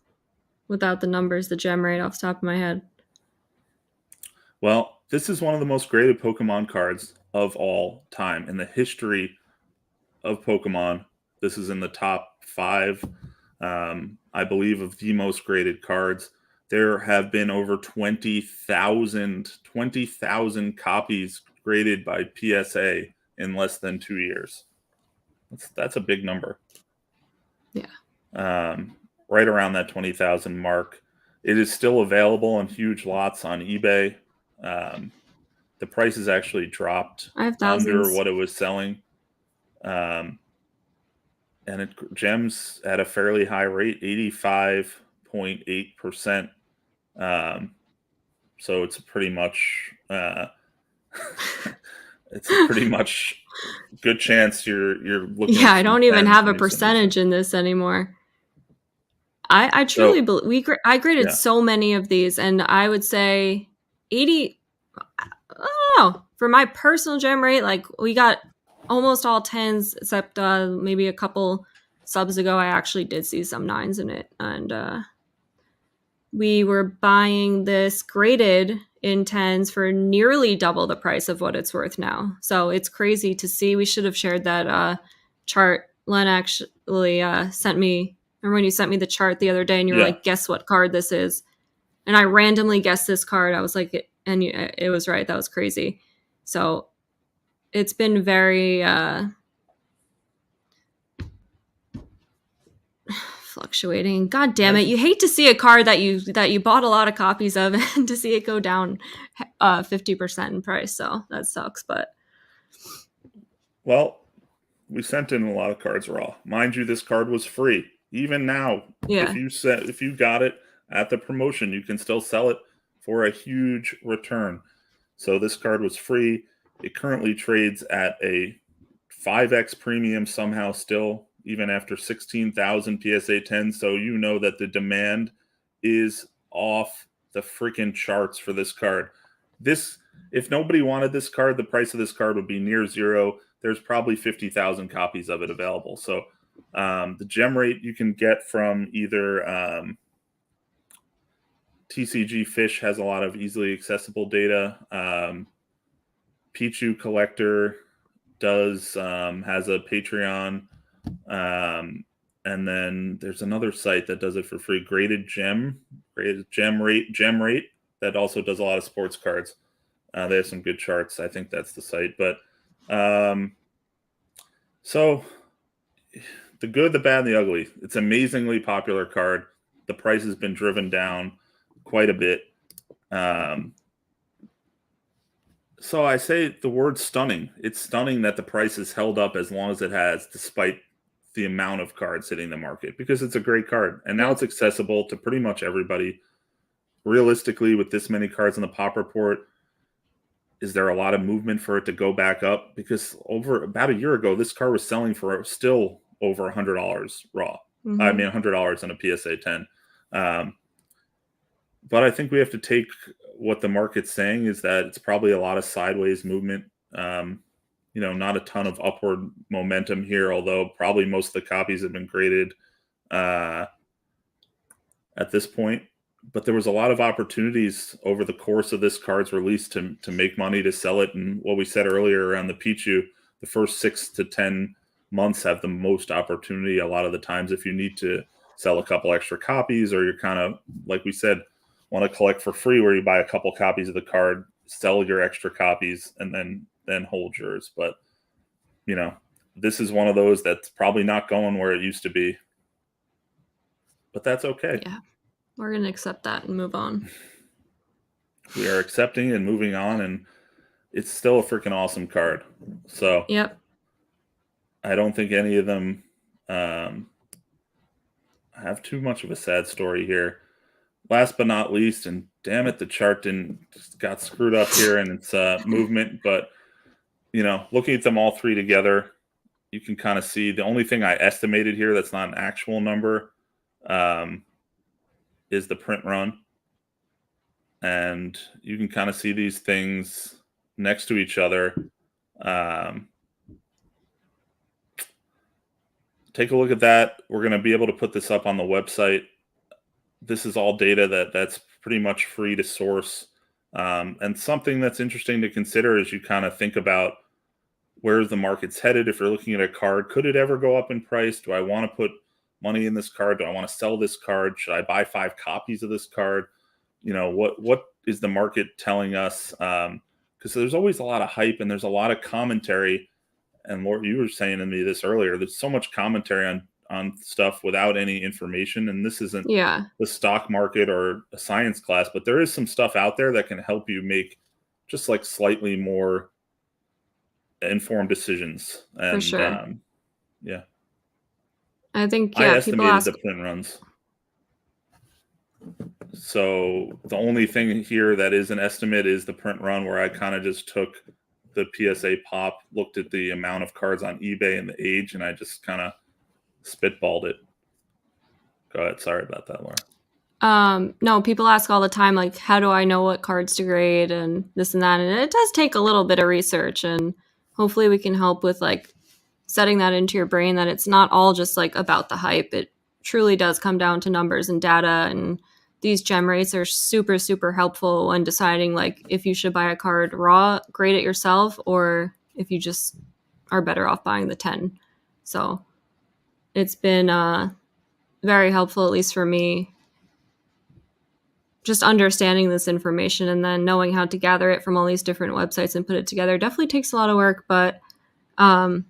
without the numbers, the gem right off the top of my head. Well, this is one of the most graded Pokemon cards of all time in the history of Pokemon. This is in the top 5, I believe, of the most graded cards. There have been over 20,000 copies graded by PSA in less than 2 years. That's a big number. Yeah. Right around that 20,000 mark. It is still available in huge lots on eBay. The price has actually dropped under what it was selling. And gems at a fairly high rate, 85.8%. So it's pretty much it's a pretty much good chance you're looking. Yeah, I don't even have a percentage in this anymore. I truly believe I graded so many of these, and I would say 80. I don't know, for my personal gem rate, like we got almost all 10s except maybe a couple subs ago. I actually did see some 9s in it, and we were buying this graded in 10s for nearly double the price of what it's worth now. So it's crazy to see. We should have shared that chart. Len actually sent me. Remember when you sent me the chart the other day and you were like, guess what card this is? And I randomly guessed this card. I was like, and it was right. That was crazy. So it's been very fluctuating. God damn it. You hate to see a card that you bought a lot of copies of and to see it go down 50% in price. So that sucks. But Well, we sent in a lot of cards raw. Mind you, this card was free. Even now, Yeah. if you got it at the promotion, you can still sell it for a huge return. So this card was free. It currently trades at a 5x premium somehow still, even after 16,000 PSA 10. So you know that the demand is off the freaking charts for this card. This, if nobody wanted this card, the price of this card would be near zero. There's probably 50,000 copies of it available. So the gem rate you can get from either TCG Fish has a lot of easily accessible data. Pichu Collector does has a Patreon, and then there's another site that does it for free. Graded Gem Rate that also does a lot of sports cards. They have some good charts. I think that's the site. But so the good, the bad, and the ugly. It's an amazingly popular card. The price has been driven down quite a bit. So I say the word stunning. It's stunning that the price has held up as long as it has, despite the amount of cards hitting the market, because it's a great card. And now it's accessible to pretty much everybody. Realistically, with this many cards in the pop report, is there a lot of movement for it to go back up? Because over about a year ago, this card was selling for still over $100 raw. Mm-hmm. I mean, $100 on a PSA 10. But I think we have to take what the market's saying is that it's probably a lot of sideways movement. Not a ton of upward momentum here, although probably most of the copies have been graded at this point. But there was a lot of opportunities over the course of this card's release to make money, to sell it. And what we said earlier around the Pichu, the first 6 to 10 months have the most opportunity a lot of the times if you need to sell a couple extra copies, or you're kind of, like we said, want to collect for free, where you buy a couple copies of the card, sell your extra copies, and then hold yours. But this is one of those that's probably not going where it used to be, but that's okay. Yeah, we're gonna accept that and move on. We are accepting and moving on, and it's still a freaking awesome card. So yep, I don't think any of them have too much of a sad story here. Last but not least, and damn it, the chart got screwed up here in its movement. But looking at them all three together, you can kind of see the only thing I estimated here that's not an actual number is the print run, and you can kind of see these things next to each other. Take a look at that. We're going to be able to put this up on the website. This is all data that's pretty much free to source. And something that's interesting to consider as you kind of think about where the market's headed. If you're looking at a card, could it ever go up in price? Do I want to put money in this card? Do I want to sell this card? Should I buy 5 copies of this card? What is the market telling us? Because there's always a lot of hype and there's a lot of commentary. And Lord, you were saying to me this earlier, there's so much commentary on stuff without any information. And this isn't the stock market or a science class, but there is some stuff out there that can help you make just like slightly more informed decisions. And for sure. Yeah. I think, I people estimated ask the print runs. So the only thing here that is an estimate is the print run, where I kind of just took the PSA pop, looked at the amount of cards on eBay and the age, and I just kind of spitballed it. Go ahead. Sorry about that, Laura. No, people ask all the time, like, how do I know what cards to grade and this and that? And it does take a little bit of research, and hopefully we can help with like setting that into your brain, that it's not all just like about the hype. It truly does come down to numbers and data, and these gem rates are super, super helpful when deciding like if you should buy a card raw, grade it yourself, or if you just are better off buying the 10. So it's been very helpful, at least for me, just understanding this information and then knowing how to gather it from all these different websites and put it together. Definitely takes a lot of work, but I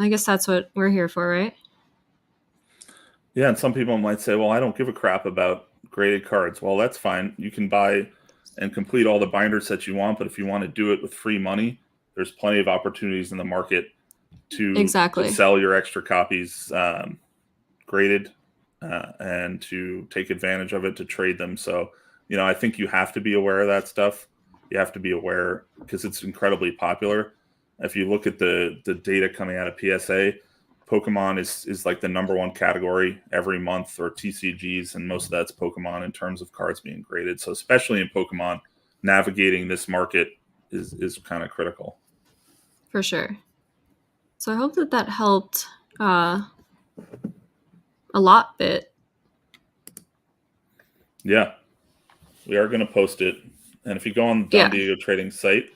guess that's what we're here for, right? Yeah, and some people might say, well, I don't give a crap about graded cards. Well, that's fine. You can buy and complete all the binder sets you want, but if you want to do it with free money, there's plenty of opportunities in the market to Exactly. sell your extra copies graded and to take advantage of it to trade them. So, I think you have to be aware of that stuff. You have to be aware because it's incredibly popular. If you look at the data coming out of PSA, Pokemon is like the number one category every month, or TCGs, and most of that's Pokemon in terms of cards being graded. So especially in Pokemon, navigating this market is kind of critical. For sure. So I hope that helped a lot bit. Yeah, we are going to post it. And if you go on the Don Diego Trading site,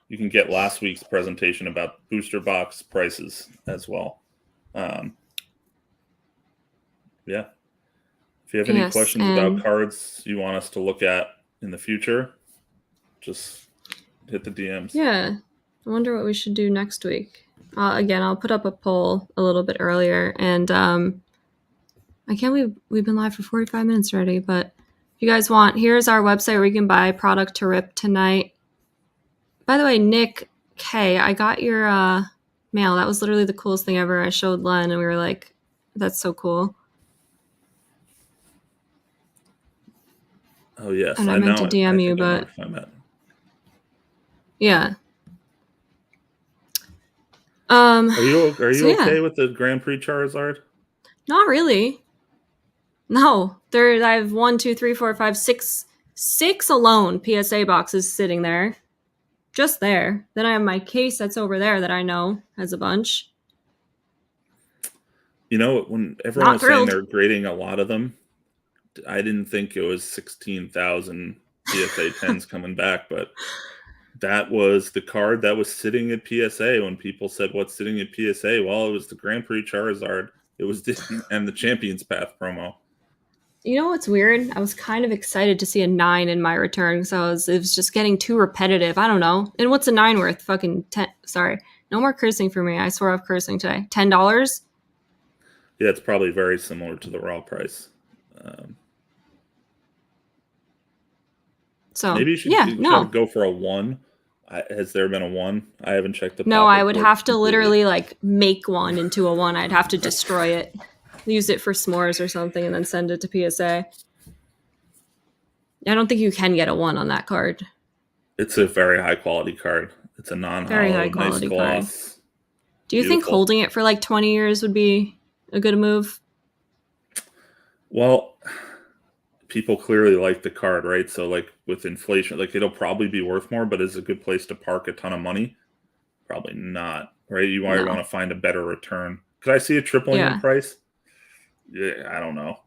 you can get last week's presentation about booster box prices as well. Yeah. If you have any questions about cards you want us to look at in the future, just hit the DMs. Yeah. I wonder what we should do next week. Again, I'll put up a poll a little bit earlier. And I can't believe we've been live for 45 minutes already. But if you guys want, here's our website where you can buy product to rip tonight. By the way, Nick K, I got your mail. That was literally the coolest thing ever. I showed Len and we were like, that's so cool. Oh, yes. And I meant to DM you, but yeah. Are you okay with the Grand Prix Charizard? Not really. No. I have 1, 2, 3, 4, 5, 6 alone PSA boxes sitting there. Just there. Then I have my case that's over there that I know has a bunch. When everyone was saying they're grading a lot of them, I didn't think it was 16,000 PSA 10s coming back, but that was the card that was sitting at PSA when people said, what's sitting at PSA? Well, it was the Grand Prix Charizard. It was and the Champions Path promo. You know what's weird? I was kind of excited to see a 9 in my return, so it was just getting too repetitive. I don't know. And what's a 9 worth? Fucking 10. Sorry. No more cursing for me. I swear off cursing today. $10? Yeah, it's probably very similar to the raw price. So maybe you should go for a 1. Has there been a 1? I haven't checked the. No, I would have to literally make one into a 1. I'd have to destroy it, use it for s'mores or something, and then send it to PSA. I don't think you can get a 1 on that card. It's a very high quality card. It's a non-hollow, very high quality nice gloss. Card. Do you think holding it for 20 years would be a good move? Well, people clearly like the card, right? So with inflation, it'll probably be worth more, but is it a good place to park a ton of money? Probably not, right? You might want to find a better return. Could I see a tripling in price? Yeah, I don't know.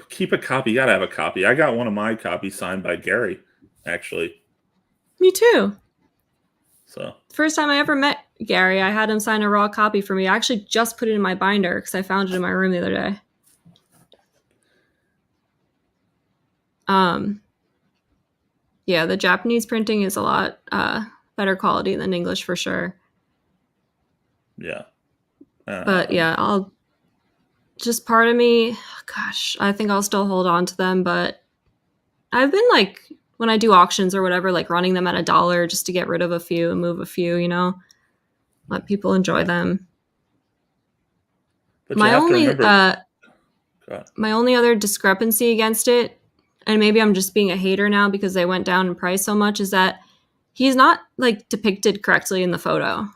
Keep a copy. You gotta have a copy. I got one of my copies signed by Gary, actually. Me too. So first time I ever met Gary, I had him sign a raw copy for me. I actually just put it in my binder because I found it in my room the other day. Yeah, the Japanese printing is a lot better quality than English for sure. Yeah. But yeah, I'll just part of me, gosh, I think I'll still hold on to them, but I've been when I do auctions or whatever, running them at $1 just to get rid of a few and move a few, let people enjoy them. But my only other discrepancy against it, and maybe I'm just being a hater now because they went down in price so much, is that he's not depicted correctly in the photo.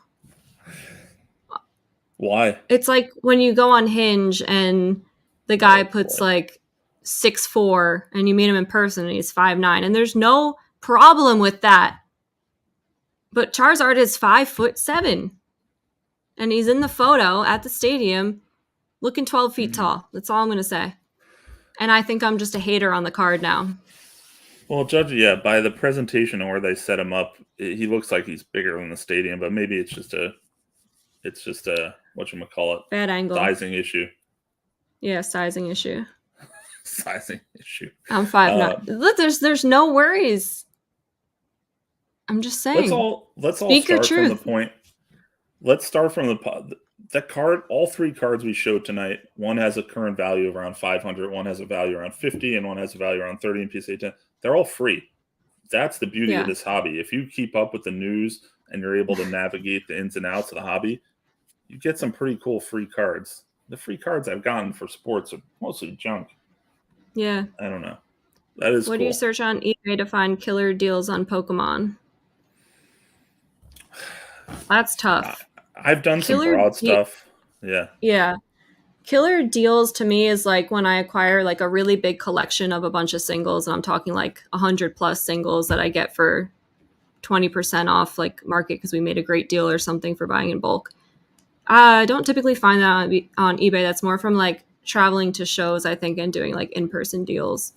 Why? It's when you go on Hinge and the guy puts 6'4" and you meet him in person and he's 5'9", and there's no problem with that. But Charizard is 5'7", and he's in the photo at the stadium looking 12 feet tall. That's all I'm going to say. And I think I'm just a hater on the card now. Well, by the presentation and where they set him up, he looks like he's bigger than the stadium, but maybe it's just a whatchamacallit, bad angle. Sizing issue. Yeah, sizing issue. Sizing issue. I'm 5'9". Look, there's no worries. I'm just saying. Let's all start from the point. Let's start from that card. All 3 cards we showed tonight. One has a current value of around 500. One has a value around 50, and one has a value around 30 in PSA 10. They're all free. that's the beauty of Yeah. this hobby. If you keep up with the news and you're able to navigate the ins and outs of the hobby, you get some pretty cool free cards. The free cards I've gotten for sports are mostly junk. Yeah. I don't know. That is What do you cool. search on eBay to find killer deals on Pokemon? That's tough. I've done some Killer broad de- stuff. Yeah. Yeah. Killer deals to me is like when I acquire like a really big collection of a bunch of singles, and I'm talking like 100 plus singles that I get for 20% off like market because we made a great deal or something for buying in bulk. I don't typically find that on eBay. That's more from like traveling to shows, I think, and doing like in-person deals.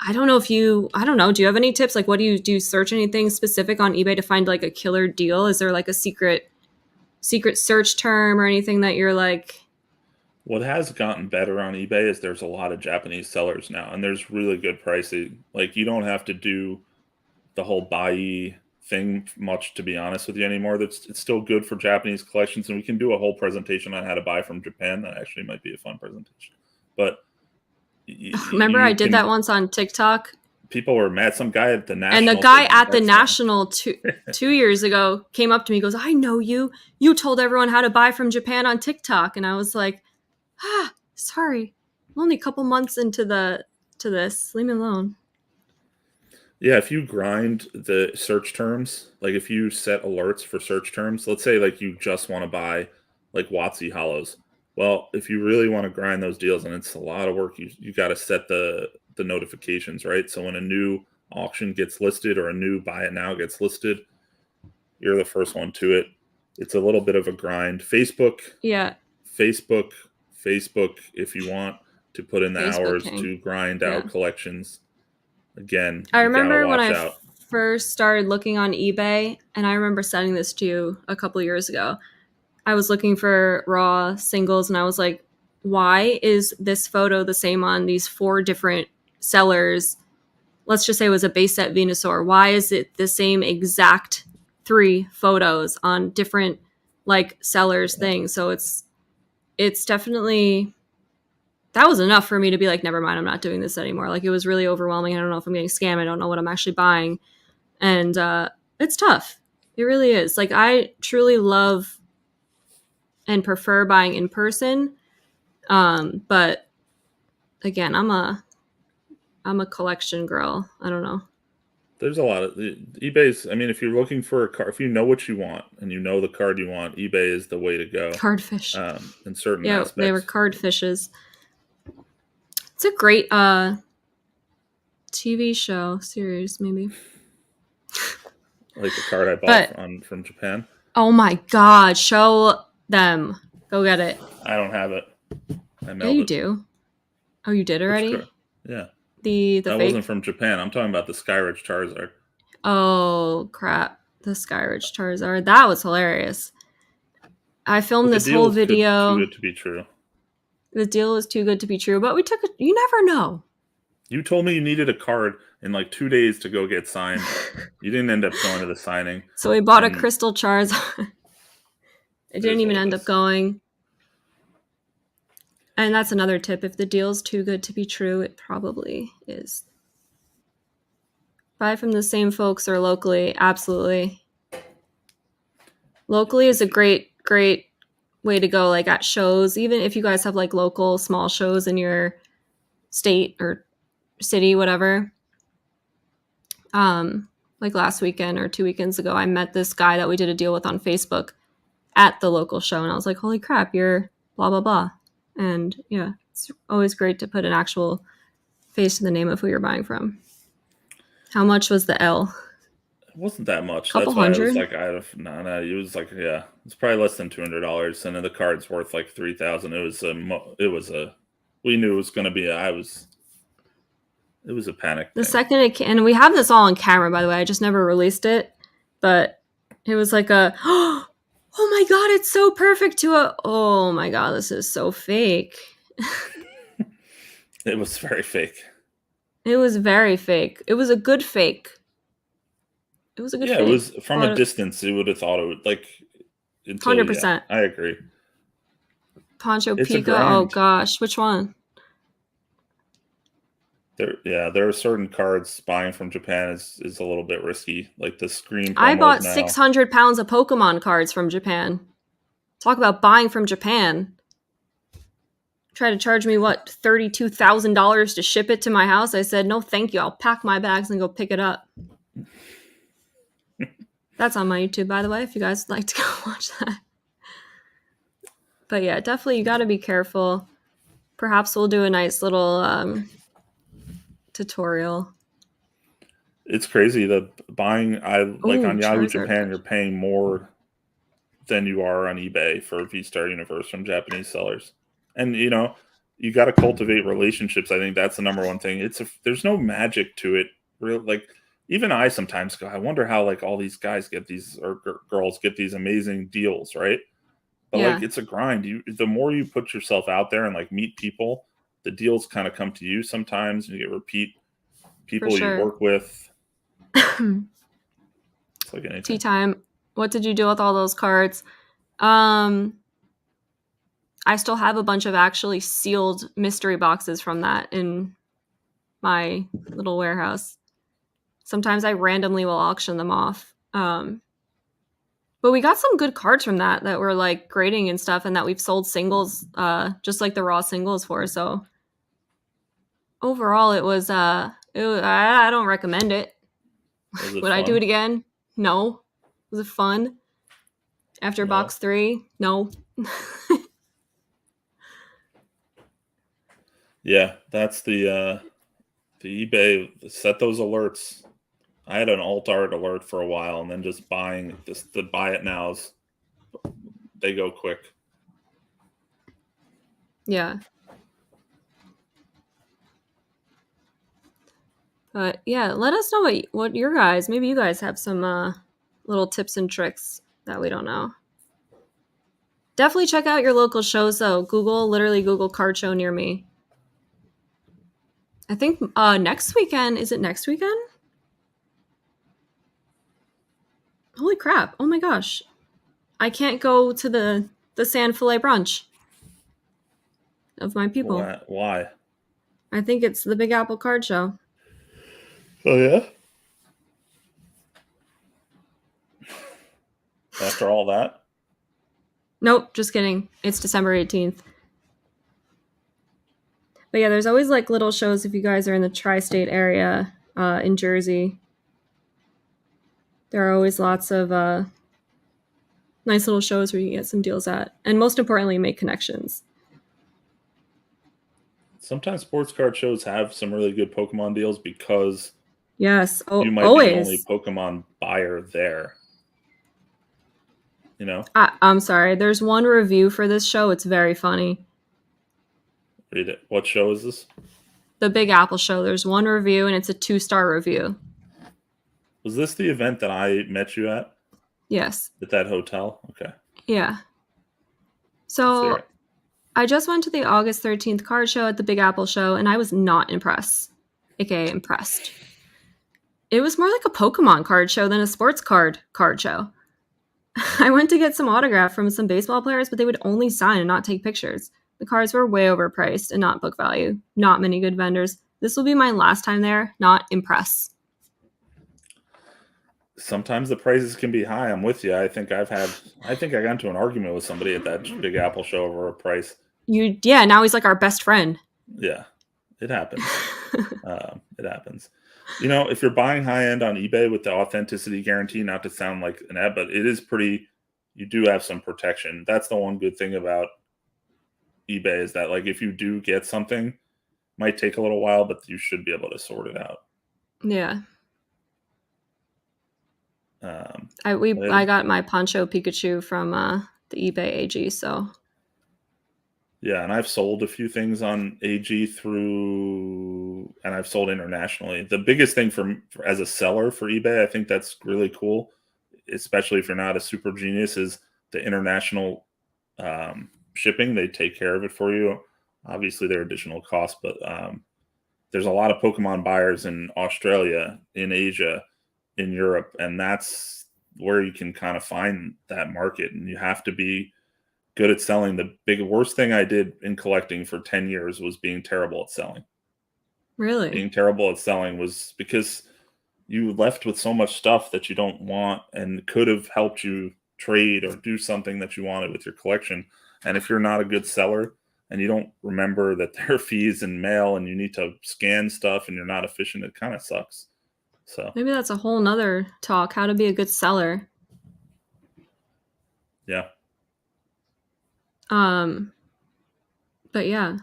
I don't know. Do you have any tips? Like, what do you search anything specific on eBay to find like a killer deal? Is there like a secret search term or anything that you're like, What has gotten better on eBay is there's a lot of Japanese sellers now, and there's really good pricing. Like you don't have to do the whole buy thing much, to be honest with you, anymore. It's still good for Japanese collections, and we can do a whole presentation on how to buy from Japan. That actually might be a fun presentation. But remember I you did that can. once on TikTok? People were mad. Some guy at the And the national guy said, at the "That's not." National 2 years ago came up to me, goes, I know you. You told everyone how to buy from Japan on TikTok. And I was like, sorry. I'm only a couple months into this. Leave me alone. Yeah, if you grind the search terms, like if you set alerts for search terms, let's say like you just want to buy like Watsy hollows. Well, if you really want to grind those deals, and it's a lot of work, you got to set the notifications, right? So when a new auction gets listed or a new buy it now gets listed, you're the first one to it. It's a little bit of a grind. Yeah. Facebook, Facebook, if you want to put in the Facebook hours King. to grind Yeah. out collections, again, I you got to remember when watch I out. first started looking on eBay, and I remember sending this to you a couple years ago. I was looking for raw singles, and I was like, why is this photo the same on these 4 different sellers? Let's just say it was a base set Venusaur. Why is it the same exact 3 photos on different like sellers things? So it's definitely, that was enough for me to be like, never mind, I'm not doing this anymore. Like it was really overwhelming. I don't know if I'm getting scammed. I don't know what I'm actually buying. And it's tough. It really is. Like I truly love and prefer buying in person. But again, I'm a collection girl. I don't know. There's a lot of eBay's. I mean, if you're looking for a card, if you know what you want and you know the card you want, eBay is the way to go. Cardfish. In certain Yeah, they were aspects. cardfishes. It's a great TV show series, maybe. Like the card I bought But from Japan. oh my god, show them. Go get it. I don't have it. I Yeah, mailed you it. do. Oh, you did Which already? card? Yeah, The that fake. wasn't from Japan. I'm talking about the Skyridge Charizard. Oh crap. The Skyridge Charizard. That was hilarious. I filmed But the this deal whole was too video. good to be true. The deal was too good to be true, but we took it. You never know. You told me you needed a card in like 2 days to go get signed. You didn't end up going to the signing. So we bought a crystal Charizard. It didn't even end up going. And that's another tip. If the deal's too good to be true, it probably is. Buy from the same folks or locally. Absolutely. Locally is a great way to go, like at shows. Even if you guys have like local small shows in your state or city, whatever. Like last weekend or 2 weekends ago, I met this guy that we did a deal with on Facebook at the local show. And I was like, holy crap, you're blah, blah, blah. And yeah, it's always great to put an actual face to the name of who you're buying from. How much was the L? It wasn't that much. Couple That's why I was hundred? like, no. It was like, yeah, it's probably less than $200, and then the card's worth like 3,000. We knew it was going to be. It was a panic. The thing. second it came, and we have this all on camera, by the way. I just never released it, but it was like a, oh my god, it's so perfect to a, oh my god, this is so fake. It was very fake. It was very fake. It was a good fake. It was a good fake. Yeah, it was from a distance. You would have thought it would, like, 100%. Yeah, I agree. Pancho It's a Pico. grind. Oh gosh, which one? There are certain cards buying from Japan is a little bit risky. Like the Scream I promos bought now. 600 pounds of Pokemon cards from Japan. Talk about buying from Japan. Try to charge me, what, $32,000 to ship it to my house? I said, no, thank you. I'll pack my bags and go pick it up. That's on my YouTube, by the way, if you guys would like to go watch that. But yeah, definitely you got to be careful. Perhaps we'll do a nice little tutorial. It's crazy. The buying like Oh, on Yahoo Charizard. Japan, you're paying more than you are on eBay for V-Star Universe from Japanese sellers. And you got to cultivate relationships. I think that's the number one thing. There's no magic to it. Real like even I sometimes go, I wonder how like all these guys get these or girls get these amazing deals, right? But like Yeah, it's a grind. The more you put yourself out there and like meet people, the deals kind of come to you sometimes, and you get repeat for people you sure. work with. It's like Tea anything. time. What did you do with all those cards? Um, I still have a bunch of actually sealed mystery boxes from that in my little warehouse. Sometimes I randomly will auction them off. But we got some good cards from that were like grading and stuff, and that we've sold singles, just like the raw singles for. So overall, I don't recommend it. Was it Would I do fun? it again? No. Was it fun? After No. box 3? No. Yeah, that's the eBay set those alerts. I had an alt art alert for a while, and then just buying the buy it nows. They go quick. Yeah. But yeah, let us know what your guys, maybe you guys have some little tips and tricks that we don't know. Definitely check out your local shows though. Literally Google card show near me. I think next weekend, is it next weekend? Holy crap. Oh my gosh. I can't go to the Sand Filet brunch of my people. Why? I think it's the Big Apple card show. Oh yeah. After all that, Nope, just kidding. It's December 18th. But yeah, there's always like little shows if you guys are in the tri-state area in Jersey. There are always lots of nice little shows where you can get some deals at. And most importantly, make connections. sometimes sports card shows have some really good Pokemon deals because Yes, you might be the only always. Pokemon buyer there. I'm sorry. There's one review for this show. It's very funny. Read it. What show is this? The Big Apple show. There's one review and it's a 2-star review. Was this the event that I met you at Yes. that hotel? Okay. Yeah. Let's hear So it. I just went to the August 13th card show at the Big Apple show and I was not impressed. AKA impressed. It was more like a Pokemon card show than a sports card show. I went to get some autograph from some baseball players, but they would only sign and not take pictures. The cards were way overpriced and not book value. Not many good vendors. This will be my last time there. Not impress. Sometimes the prices can be high. I'm with you. I think I got into an argument with somebody at that Big Apple show over a price. Now he's like our best friend. Yeah, it happens. It happens. If you're buying high end on eBay with the authenticity guarantee, not to sound like an ad, but it is pretty. You do have some protection. That's the one good thing about eBay is that like if you do get something, might take a little while, but you should be able to sort it out. Yeah. Um, I got my Poncho Pikachu from the eBay AG, so Yeah, and I've sold a few things on AG and I've sold internationally. The biggest thing as a seller for eBay, I think that's really cool, especially if you're not a super genius, is the international shipping. They take care of it for you. Obviously, there are additional costs, but there's a lot of Pokemon buyers in Australia, in Asia, in Europe, and that's where you can kind of find that market. And you have to be good at selling. The worst thing I did in collecting for 10 years was being terrible at selling. Really? being terrible at selling was because you left with so much stuff that you don't want and could have helped you trade or do something that you wanted with your collection. And if you're not a good seller and you don't remember that there are fees in mail and you need to scan stuff and you're not efficient, it kind of sucks. So Maybe that's a whole nother talk, how to be a good seller. yeah. But yeah,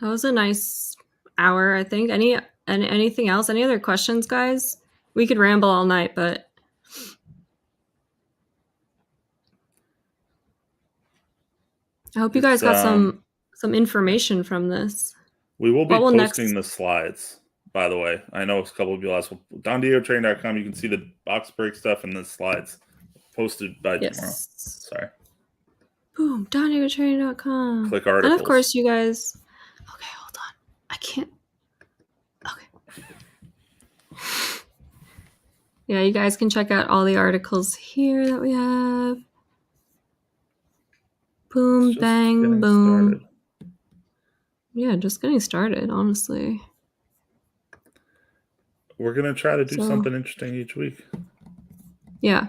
that was a nice hour, I think. Anything else? Any other questions, guys? We could ramble all night, but I hope you guys got some information from this. We will be What will posting next? the slides, by the way. I know a couple of you asked. DonDiegoTrain.com, you can see the box break stuff and the slides posted by tomorrow. Yes. Sorry. Boom. DonDiegoTrain.com. Click And articles. of course, you guys. Okay, hold on. I can't. Okay. Yeah, you guys can check out all the articles here that we have. Boom, bang, boom. Started. Yeah, just getting started, honestly. We're going to try to do something interesting each week. Yeah.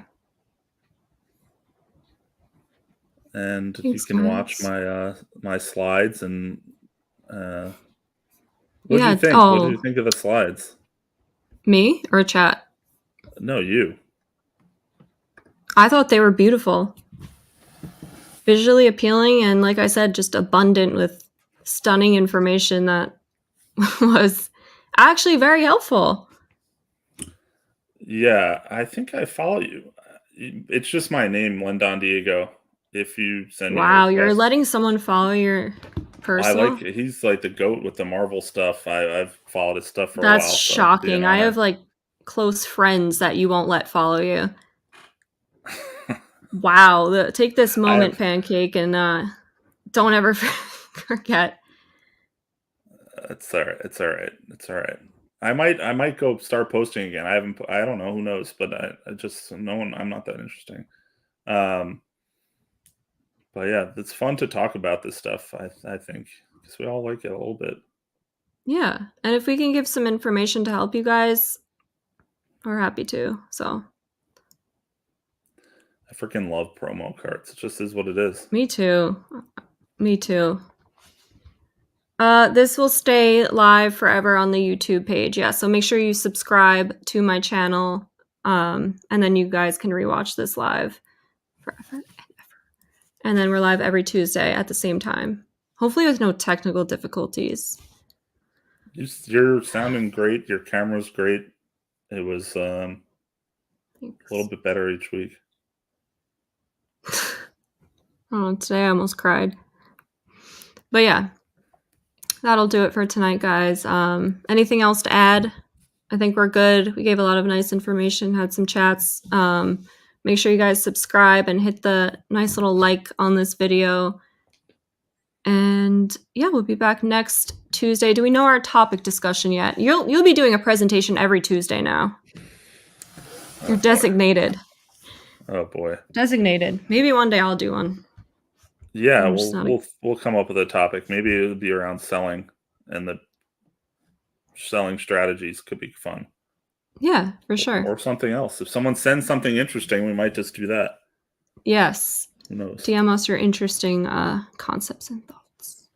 And Thanks, you can guys. watch my slides and what do you think? Oh, what do you think of the slides? Me or chat? No, you. I thought they were beautiful. Visually appealing and, like I said, just abundant with stunning information that was actually very helpful. Yeah, I think I follow you. It's just my name, Lendon Diego. If you send me Wow, you're letting someone follow your personal? he's like the GOAT with the Marvel stuff. I've followed his stuff for a while. That's shocking. I have like close friends that you won't let follow you. Wow. Take this moment, Pancake, and don't ever forget. It's all right. It's all right. It's all right. I might go start posting again. I don't know, who knows, but I just I'm not that interesting. But yeah, it's fun to talk about this stuff. I think because we all like it a little bit. Yeah, and if we can give some information to help you guys, we're happy to. So I freaking love promo cards. It just is what it is. Me too. Me too. This will stay live forever on the YouTube page. Yeah, so make sure you subscribe to my channel, and then you guys can rewatch this live forever and ever. And then we're live every Tuesday at the same time. Hopefully with no technical difficulties. You're sounding great. Your camera's great. It was a little bit better each week. Oh, today I almost cried. But yeah, that'll do it for tonight, guys. Anything else to add? I think we're good. We gave a lot of nice information, had some chats. Make sure you guys subscribe and hit the nice little like on this video. And yeah, we'll be back next Tuesday. Do we know our topic discussion yet? You'll be doing a presentation every Tuesday now. You're designated. Oh boy. Designated. Maybe one day I'll do one. Yeah, we'll come up with a topic. Maybe it'll be around selling, and the selling strategies could be fun. Yeah, for sure. Or something else. If someone sends something interesting, we might just do that. Yes. Who knows? DM us your interesting concepts and thoughts.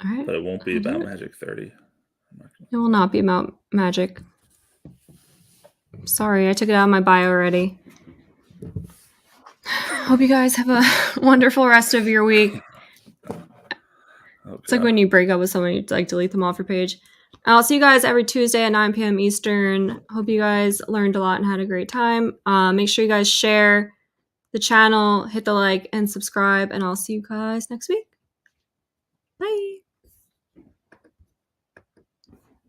All right. But it won't be about Magic 30. It will not be about Magic. Sorry, I took it out of my bio already. Hope you guys have a wonderful rest of your week. It's like when you break up with someone, you like delete them off your page. I'll see you guys every Tuesday at 9 p.m. Eastern. Hope you guys learned a lot and had a great time. Make sure you guys share the channel, hit the like and subscribe, and I'll see you guys next week. Bye.